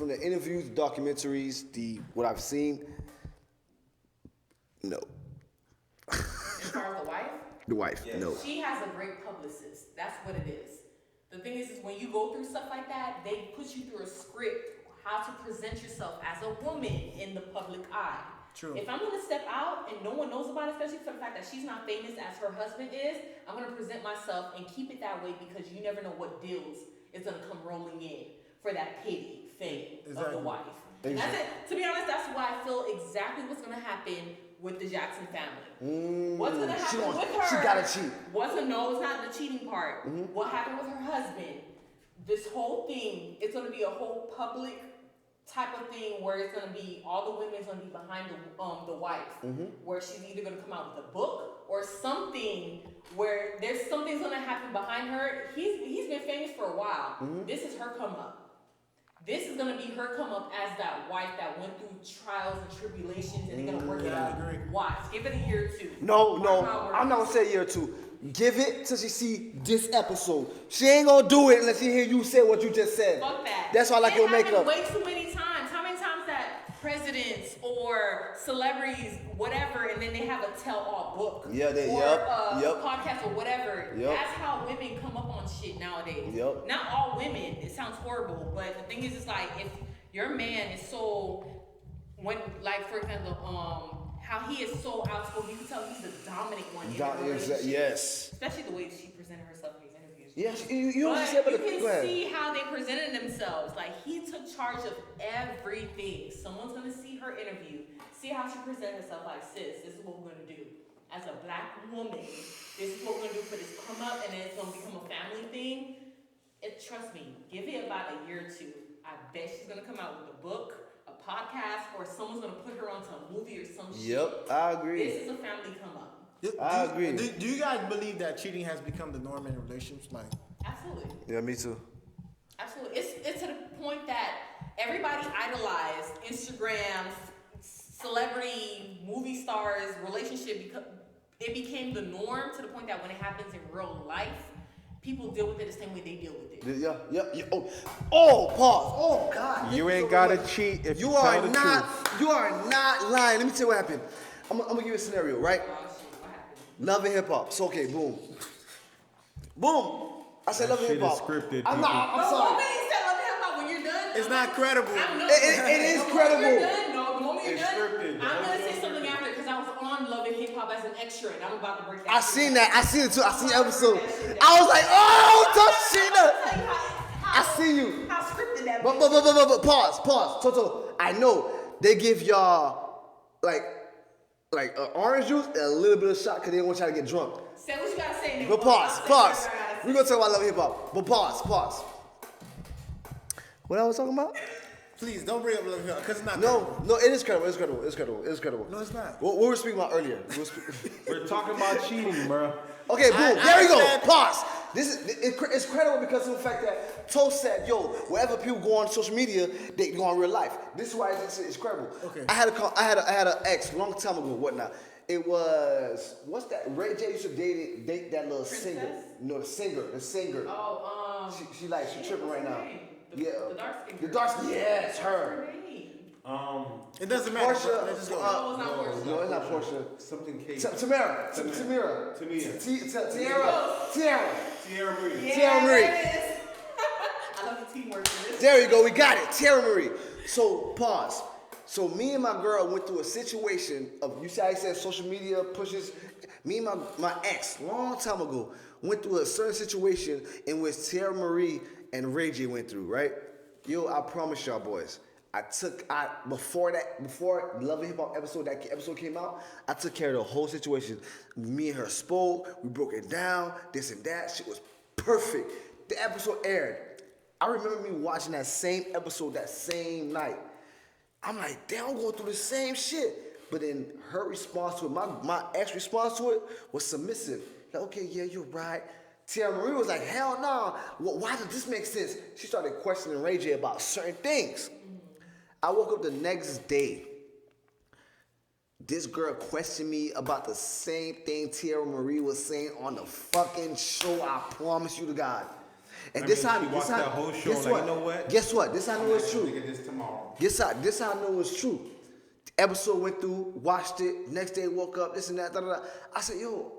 the interviews, documentaries, what I've seen, no.
As far as the wife,
The wife, no.
she has a great publicist. That's what it is. The thing is when you go through stuff like that, they put you through a script how to present yourself as a woman in the public eye.
True.
If I'm gonna step out and no one knows about it, especially for the fact that she's not famous as her husband is, I'm gonna present myself and keep it that way because you never know what deals is gonna come rolling in for that pity thing of the wife. And that's it. To be honest, that's why I feel exactly what's gonna happen with the Jackson family. What's gonna happen with her?
She gotta cheat.
No, it's not the cheating part. What happened with her husband? This whole thing, it's gonna be a whole public type of thing where it's gonna be all the women's gonna be behind the wife, where she's either gonna come out with a book or something where there's something's gonna happen behind her. He's been famous for a while. This is her come up. This is gonna be her come up as that wife that went through trials and tribulations, and they're gonna work it out. Watch, give it a year or two.
No, I'm not gonna say a year or two. Give it till she see this episode. She ain't gonna do it unless she hear you say what you just said.
Fuck that.
That's why I like your makeup.
Way too many times. How many times that presidents or celebrities, whatever, and then they have a tell-all book, podcast or whatever. That's how women come up on shit nowadays. Not all women. It sounds horrible, but the thing is, it's like if your man is so, when, like for example, how he is so outspoken, you can tell he's the dominant one in the relationship.
Yes.
Especially the way she presented herself in these interviews.
Yes, you
can see how they presented themselves. Like, he took charge of everything. Someone's gonna see her interview, see how she presented herself. Like, sis, this is what we're gonna do. As a black woman, this is what we're gonna do for this come up, and then it's gonna become a family thing. Trust me, give it about a year or two. I bet she's gonna come out with a book, a podcast, or someone's gonna put her onto a movie or some shit.
Yep, I agree.
This is a family come up.
I agree.
Do you guys believe that cheating has become the norm in relationships? Like,
Absolutely.
Yeah, me too.
Absolutely. It's to the point that everybody idolized Instagram, celebrity, movie stars, relationship, because it became the norm to the point that when it happens in real life, people deal with it the same way they deal with it.
Yeah. Oh, pause. Oh, God.
You ain't gotta cheat if you
You
tell
are
the
not.
truth.
You are not lying. Let me tell you what happened. I'm gonna give you a scenario, right?
Oh, shit, what happened?
Love and hip hop. So okay, boom. I said love and
shit
hip hop.
is scripted,
I'm
people.
not. I'm
The
sorry.
moment you said love and hip hop, when you're done,
it's not credible.
it
is credible.
The moment you're
It's
done,
scripted.
I'm gonna say something after because I was on Love and Hip Hop as an extra, and I'm about to break that.
I
shit
seen
down.
that. I seen it too. I seen the episode.
That shit down.
I was like, oh,
I'll
Toshina.
tell you how
I see you.
How scripted that
But
bitch is.
pause. Toto, I know they give y'all like orange juice and a little bit of shot because they don't want y'all to get drunk.
Say what you gotta say, nigga.
But pause. We're gonna talk about love and hip hop. But pause. What I was talking about?
Please don't bring up love because it's not.
No, it is credible. It's credible.
No, it's not.
What we were speaking about earlier.
We're talking about cheating, bro.
Okay, boom.
I
There we go.
said-
Pause. It's credible because of the fact that Toast said, "Yo, wherever people go on social media, they go on real life." This is why it's credible.
Okay.
I had an ex long time ago. Whatnot. It was what's that? Ray J used to date that little singer.
Princess?
No, the singer.
Oh,
She tripping right now.
The dark skin.
The dark skin. Yeah, it's her.
What's her name?
It doesn't matter.
Portia.
Let's just go.
No, it's not Portia.
No, it's not Portia.
Something Kate.
Tamara.
Tierra Marie.
Tiara Marie.
There it is. I love the teamwork in this.
There you go, we got it. Tiara Marie. So, pause. So, me and my girl went through a situation of, you see how I said social media pushes, me and my ex, long time ago, went through a certain situation in which Tiara Marie and Ray J went through, right? Yo, I promise y'all boys, before Love and Hip Hop that episode came out, I took care of the whole situation. Me and her spoke, we broke it down, this and that. Shit was perfect. The episode aired. I remember me watching that same episode that same night. I'm like, damn, I'm going through the same shit. But then her response to it, my ex response to it was submissive. Like, okay, yeah, you're right. Tiara Marie was like, hell no. Well, why does this make sense? She started questioning Ray J about certain things. I woke up the next day. This girl questioned me about the same thing Tiara Marie was saying on the fucking show. I promise you to God. And
She watched that whole show
guess
like,
what?
you know what?
Guess what? This I know it's true.
Look at this tomorrow.
This how I know it's true. The episode went through, watched it. Next day woke up, this and that. Da, da, da. I said, yo,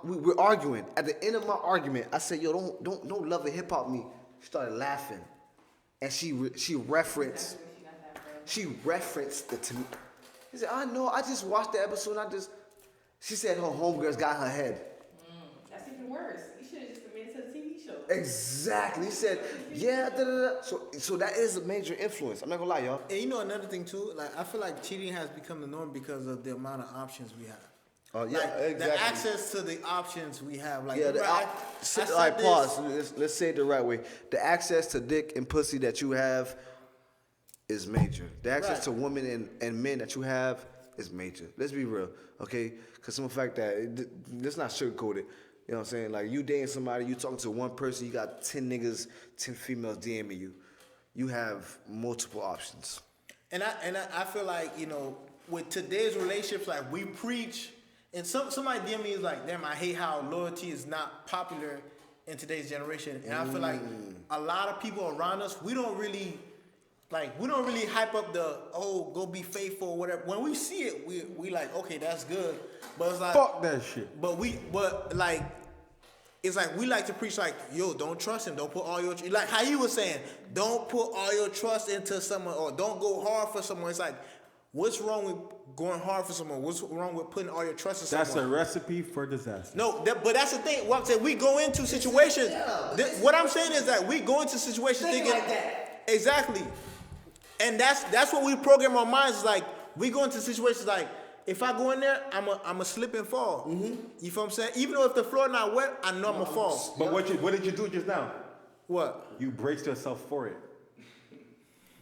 we're arguing. At the end of my argument, I said, yo, don't love and hip hop me. She started laughing, and she referenced it to me. She said, I know. I just watched the episode. She said her homegirls got her head.
That's even worse. You should have just made it to the TV show.
Exactly. He said, yeah. Da, da, da. So that is a major influence. I'm not gonna lie, y'all.
And you know another thing too, like I feel like cheating has become the norm because of the amount of options we have.
Yeah,
Like,
exactly.
the access to the options we have. Like,
Yeah,
remember,
all right,
this-
pause. Let's say it the right way. The access to dick and pussy that you have, is major. The access
Right.
to women and men that you have is major. Let's be real, okay? Because some of the fact that let's not sugarcoat it. You know what I'm saying? Like you dating somebody, you talking to one person, you got 10 niggas, 10 females DMing you. You have multiple options.
And I feel like, you know, with today's relationships, like we preach, and somebody DM me is like, damn, I hate how loyalty is not popular in today's generation. And I feel like a lot of people around us, we don't really hype up the, oh, go be faithful or whatever. When we see it, we like, okay, that's good. But it's like,
Fuck that shit.
It's like we like to preach like, yo, don't trust him. Don't put all your, like how you were saying, don't put all your trust into someone, or don't go hard for someone. It's like, what's wrong with going hard for someone? What's wrong with putting all your trust in someone?
That's a recipe for disaster.
No, but that's the thing. What I'm saying, we go into situations. What I'm saying is that we go into situations thinking
like that.
Exactly, and that's what we program our minds. Is like we go into situations like, if I go in there, I'm a slip and fall. Mm-hmm. You feel what I'm saying? Even though if the floor not wet, I know I'm gonna fall.
But what did you do just now?
What?
You braced yourself for it.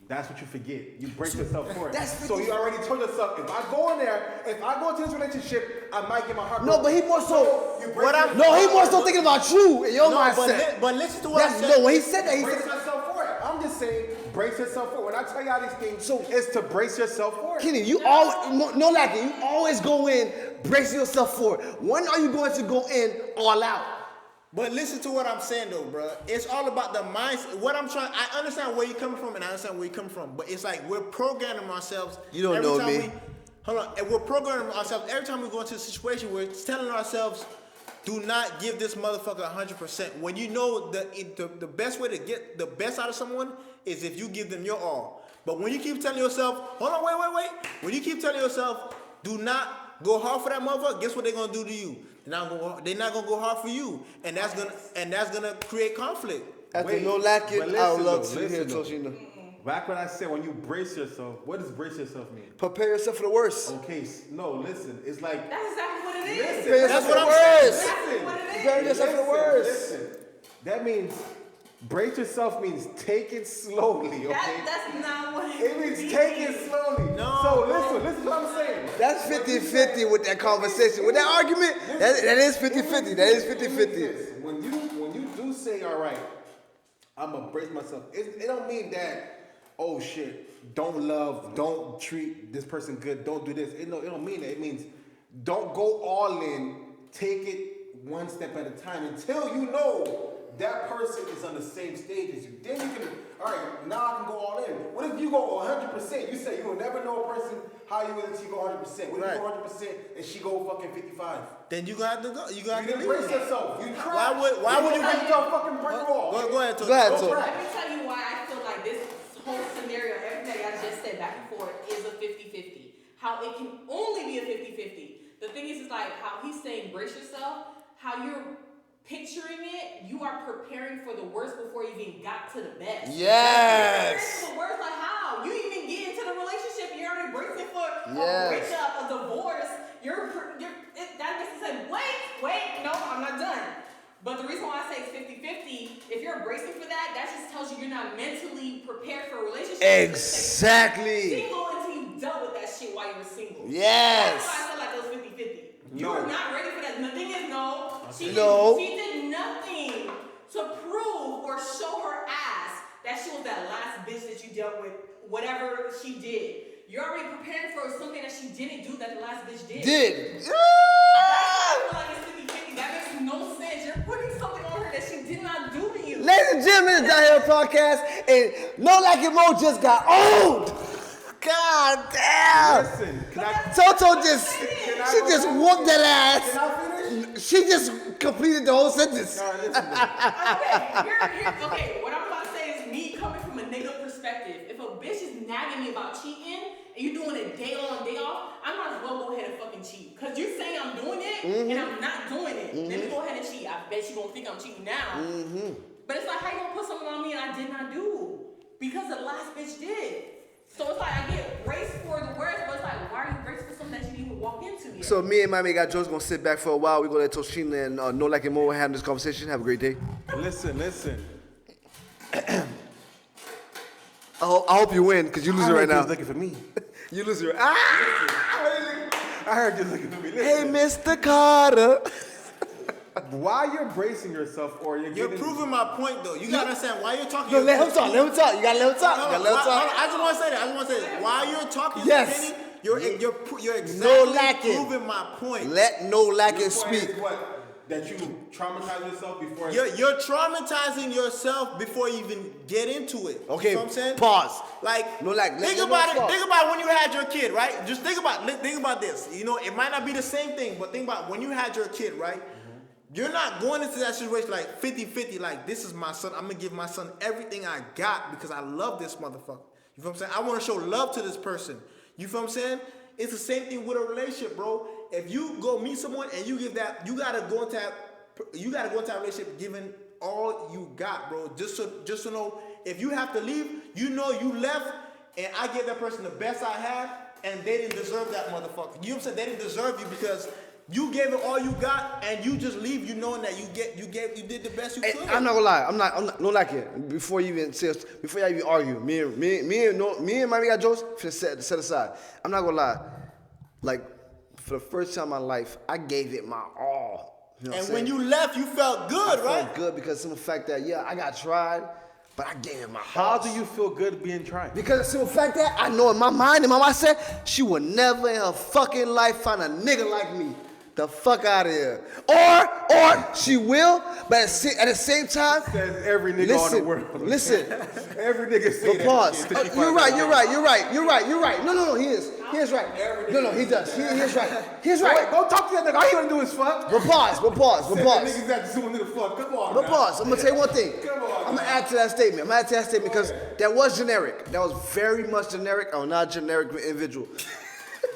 That's what you forget. You brace yourself for it.
That's
So you already told yourself, if I go in there, if I go into this relationship, I might get my heart
No,
broken.
but he more so.
You brace yourself.
No, he more so thinking about you and your mindset.
But listen to what I'm saying.
No, when he said that, he
Brace
said.
yourself for it. I'm just saying, brace yourself for it. When I tell y'all these things, it's to brace yourself for it.
Kenny, you always, no lacking, you always go in bracing yourself for it. When are you going to go in all out?
But listen to what I'm saying though, bro. It's all about the mindset. I understand where you're coming from, and I understand where you're coming from. But it's like we're programming ourselves.
You don't know me.
Hold on, and we're programming ourselves every time we go into a situation. We're telling ourselves, do not give this motherfucker 100%. When you know the best way to get the best out of someone is if you give them your all. But when you keep telling yourself, hold on, wait. When you keep telling yourself, do not go hard for that motherfucker, guess what they're gonna do to you? They're not gonna go hard for you, and that's gonna create conflict.
After no lacking,
but
I would
listen
love
though,
to hear
listen though.
Toshina.
Back when I said when you brace yourself, what does brace yourself mean?
Prepare yourself for the worst.
Okay, no, listen. It's like
That's exactly what it is.
Listen,
Prepare yourself
That's
for
what
the
I'm saying.
worst.
Exactly what it is.
Prepare yourself for the worst.
Listen. That means brace yourself means take it slowly, okay?
That's not what
It means take it slowly.
No,
So listen what I'm saying.
That's 50-50 with that conversation. With that argument, that is 50-50. That is 50-50.
When you do say, all right, I'm gonna brace myself, it don't mean that, oh shit, don't treat this person good, don't do this. It don't mean that. It means don't go all in, take it one step at a time until you know that person is on the same stage as you. Then you can, all right, now I can go all in. What if you go 100%? You say you will never know a person how you is until you go 100%. What if you go 100% and she go fucking 55?
Then you gotta have to go. You gotta
You didn't brace yourself. You tried.
Why would you
break your fucking brick wall?
Go ahead, Tony.
Go ahead,
Go
Tony.
for it.
Let me tell you why I feel like this whole scenario, everything I just said back and forth, is a 50-50. How it can only be a 50-50. The thing is like how he's saying brace yourself, how you're picturing it, you are preparing for the worst before you even got to the best.
Yes.
Preparing for the worst, like how? You even get into the relationship, you're already bracing for a
Yes.
breakup, a divorce. That makes it say, wait, no, I'm not done. But the reason why I say it's 50-50, if you're bracing for that, that just tells you you're not mentally prepared for a relationship.
Exactly.
Single until you dealt with that shit while you were single.
Yes.
That's why I feel like it was 50-50. You
No.
were not ready for that. And the thing is, she
No.
did nothing to prove or show her ass that she was that last bitch that you dealt with, whatever she did. You're already preparing for something that she didn't do that the last bitch did.
Did.
I feel like it's 50-50. That makes no sense. You're putting something on her that she did not do to you.
Ladies and gentlemen, it's Down Here Podcast, and No Like It Mo just got owned. God damn.
Listen, can I
Toto she just whooped that ass.
finish?
She just completed the whole sentence.
All right, listen.
Okay, what I'm about to say is me coming from a nigga perspective. If a bitch is nagging me about cheating and you doing it day on, day off, I might as well go ahead and fucking cheat. Cause you saying I'm doing it and I'm not doing it. Let me go ahead and cheat. I bet you gonna think I'm cheating now. But it's like, how you gonna put something on me and I did not do? Because the last bitch did. So it's like I get braced for the worst, but it's like, why are you braced for something that you didn't even walk into yet?
So me and my mate got Joe's gonna sit back for a while. We're gonna let Toshina and No Like It Mo have this conversation. Have a great day.
Listen.
I hope you win because you losing
I
right
heard you
now.
was looking for me.
You losing right. Ah!
I heard you looking for me.
Hey,
Listen.
Mr. Carter.
While you're bracing yourself or you're
You're
getting...
proving my point, though. You gotta understand why you're talking.
No, let him talk. Let him talk. You gotta let him talk. You gotta let him talk.
I just want to say that. I just want to say that. While you're talking,
Yes.
Kenny, you're exactly
lacking.
proving my point.
Let no lacking
Your point
speak.
is what? That you traumatize yourself before...
You're traumatizing yourself before you even get into it.
Okay,
You know what I'm saying?
pause.
Like,
No, like, let
think
me
about it.
talk.
Think about when you had your kid, right? Just think about this. You know, it might not be the same thing, but think about when you had your kid, right? You're not going into that situation like 50-50, like this is my son. I'm gonna give my son everything I got because I love this motherfucker. You feel what I'm saying? I want to show love to this person. You feel what I'm saying? It's the same thing with a relationship, bro. If you go meet someone and you give that, you gotta go into that relationship giving all you got, bro. Just to know if you have to leave, you know you left, and I gave that person the best I had, and they didn't deserve that motherfucker. You know what I'm saying? They didn't deserve you because you gave it all you got, and you just leave you knowing that you did the best you
Hey,
could.
I'm not gonna lie. I'm not no like it. Before you even say, before y'all even argue, me and my got jokes finna set aside. I'm not gonna lie. Like for the first time in my life, I gave it my all. You know what
And
I'm
when
saying?
you left, you felt good,
I
right?
felt good because of the fact that I got tried, but I gave it my
How
all.
do you feel good being tried?
Because of the simple fact that I know in my mind, she will never in her fucking life find a nigga like me. The fuck out of here. Or she will, but at the same time,
Says every nigga on the world.
Listen.
Every nigga say
But
that.
pause.
shit till she
You're
finds
right.
out.
You're right. No, he is. He is right. No, he does. He is right. He's
Wait,
right.
go talk to that nigga. All you wanna do is fuck.
But pause.
Said that niggas got to doing the fuck. Come on.
But
now.
pause. I'm gonna tell you one thing.
Come on,
I'm gonna
man.
add to that statement. Because that was generic. That was very much generic. I'm not a generic individual.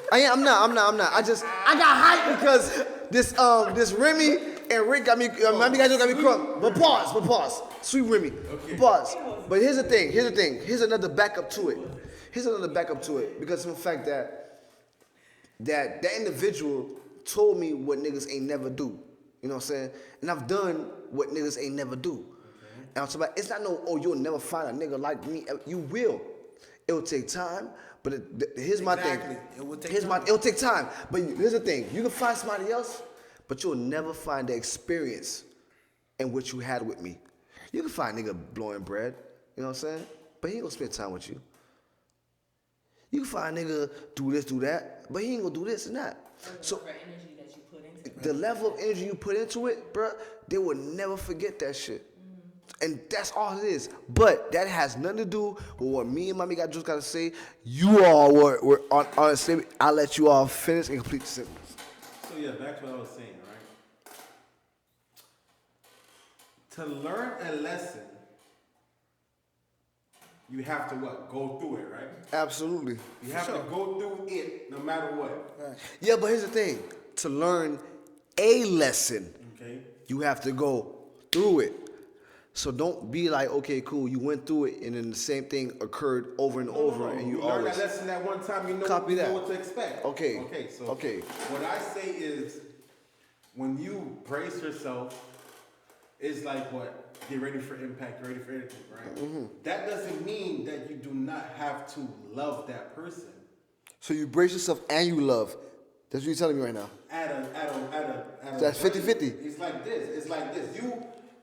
I'm not. I got hyped because this Remy and Rick got me. My guys got me crunk. But pause. Sweet Remy.
Okay.
Pause. But here's the thing. Here's another backup to it. Because of the fact that individual told me what niggas ain't never do. You know what I'm saying? And I've done what niggas ain't never do. And I'm talking about, it's not you'll never find a nigga like me. You will. It'll take time. But here's my thing.
Exactly. It will take time.
It'll take time. But here's the thing. You can find somebody else, but you'll never find the experience in what you had with me. You can find a nigga blowing bread, you know what I'm saying? But he ain't gonna spend time with you. You can find a nigga do this, do that, but he ain't gonna do this and that. So
energy that you put into it.
the level of energy you put into it, bruh, they will never forget that shit. And that's all it is. But that has nothing to do with what me and Mommy got just gotta say. You all were on a statement. I'll let you all finish and complete the sentence.
So yeah, back to what I was saying, right? To learn a lesson, you have to what? Go through it, right?
Absolutely.
You have to go through it no matter what.
Yeah, but here's the thing. To learn a lesson,
Okay?
you have to go through it. So don't be like, okay, cool, you went through it and then the same thing occurred over and over and you
learn
always
that lesson that one time, you know,
Copy
you
that.
know what to expect.
Okay.
Okay. What I say is, when you brace yourself, it's like what? Get ready for impact, ready for anything, right?
Mm-hmm.
That doesn't mean that you do not have to love that person.
So you brace yourself and you love. That's what you're telling me right now. That's 50-50.
It's like this.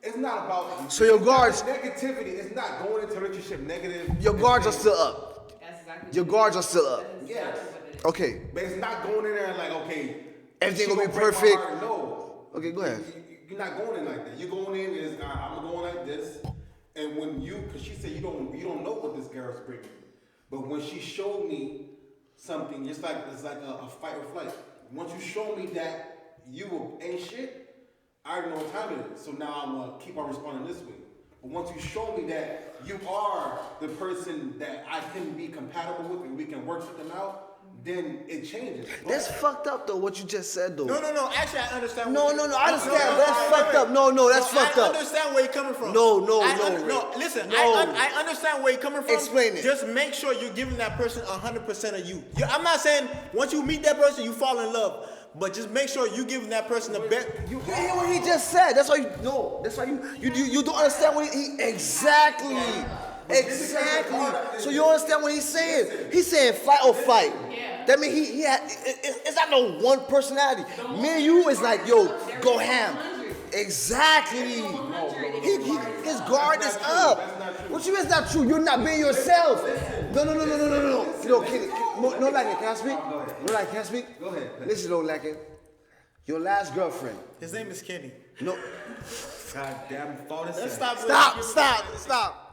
It's not about.
So your guards-
Negativity. It's not going into a relationship negative.
Your guards are still up.
That's exactly
Your guards are still up.
That is
Yes.
exactly what it is.
Okay.
But it's not going in there like, okay,
Everything
she
gonna be
break my
perfect.
heart. No.
Okay, go ahead.
You're not going in like that. You're going in is I'm going like this, and when because she said you don't know what this girl's bringing, but when she showed me something, it's like a fight or flight. Once you show me that you ain't shit, I already know what time it is. So now I'm gonna keep on responding this way. But once you show me that you are the person that I can be compatible with and we can work something out, then it changes.
That's fucked up though, what you just said though.
No. Actually, I understand.
No, I understand. That's fucked up. No, that's fucked up.
I understand where you're coming from.
No,
Listen,
no.
I understand where you're coming from.
Explain it.
Just make sure you're giving that person 100% of you. I'm not saying once you meet that person, you fall in love. But just make sure you giving that person the best.
You hear what he just said. That's why you don't understand what he exactly. Exactly. So you understand what he's saying? He's saying flight or fight.
Yeah.
That means he had, it's not no one personality. Me and you is like, yo, go ham. Exactly. His guard is up. What you mean it's not true? You're not being yourself. No. No, Lakin, can I speak? No, Lakin, can I speak?
Go ahead.
Listen, no, Lakin. Your last girlfriend.
His name is Kenny.
No.
God damn, fall this
Let's
in.
stop.
Stop.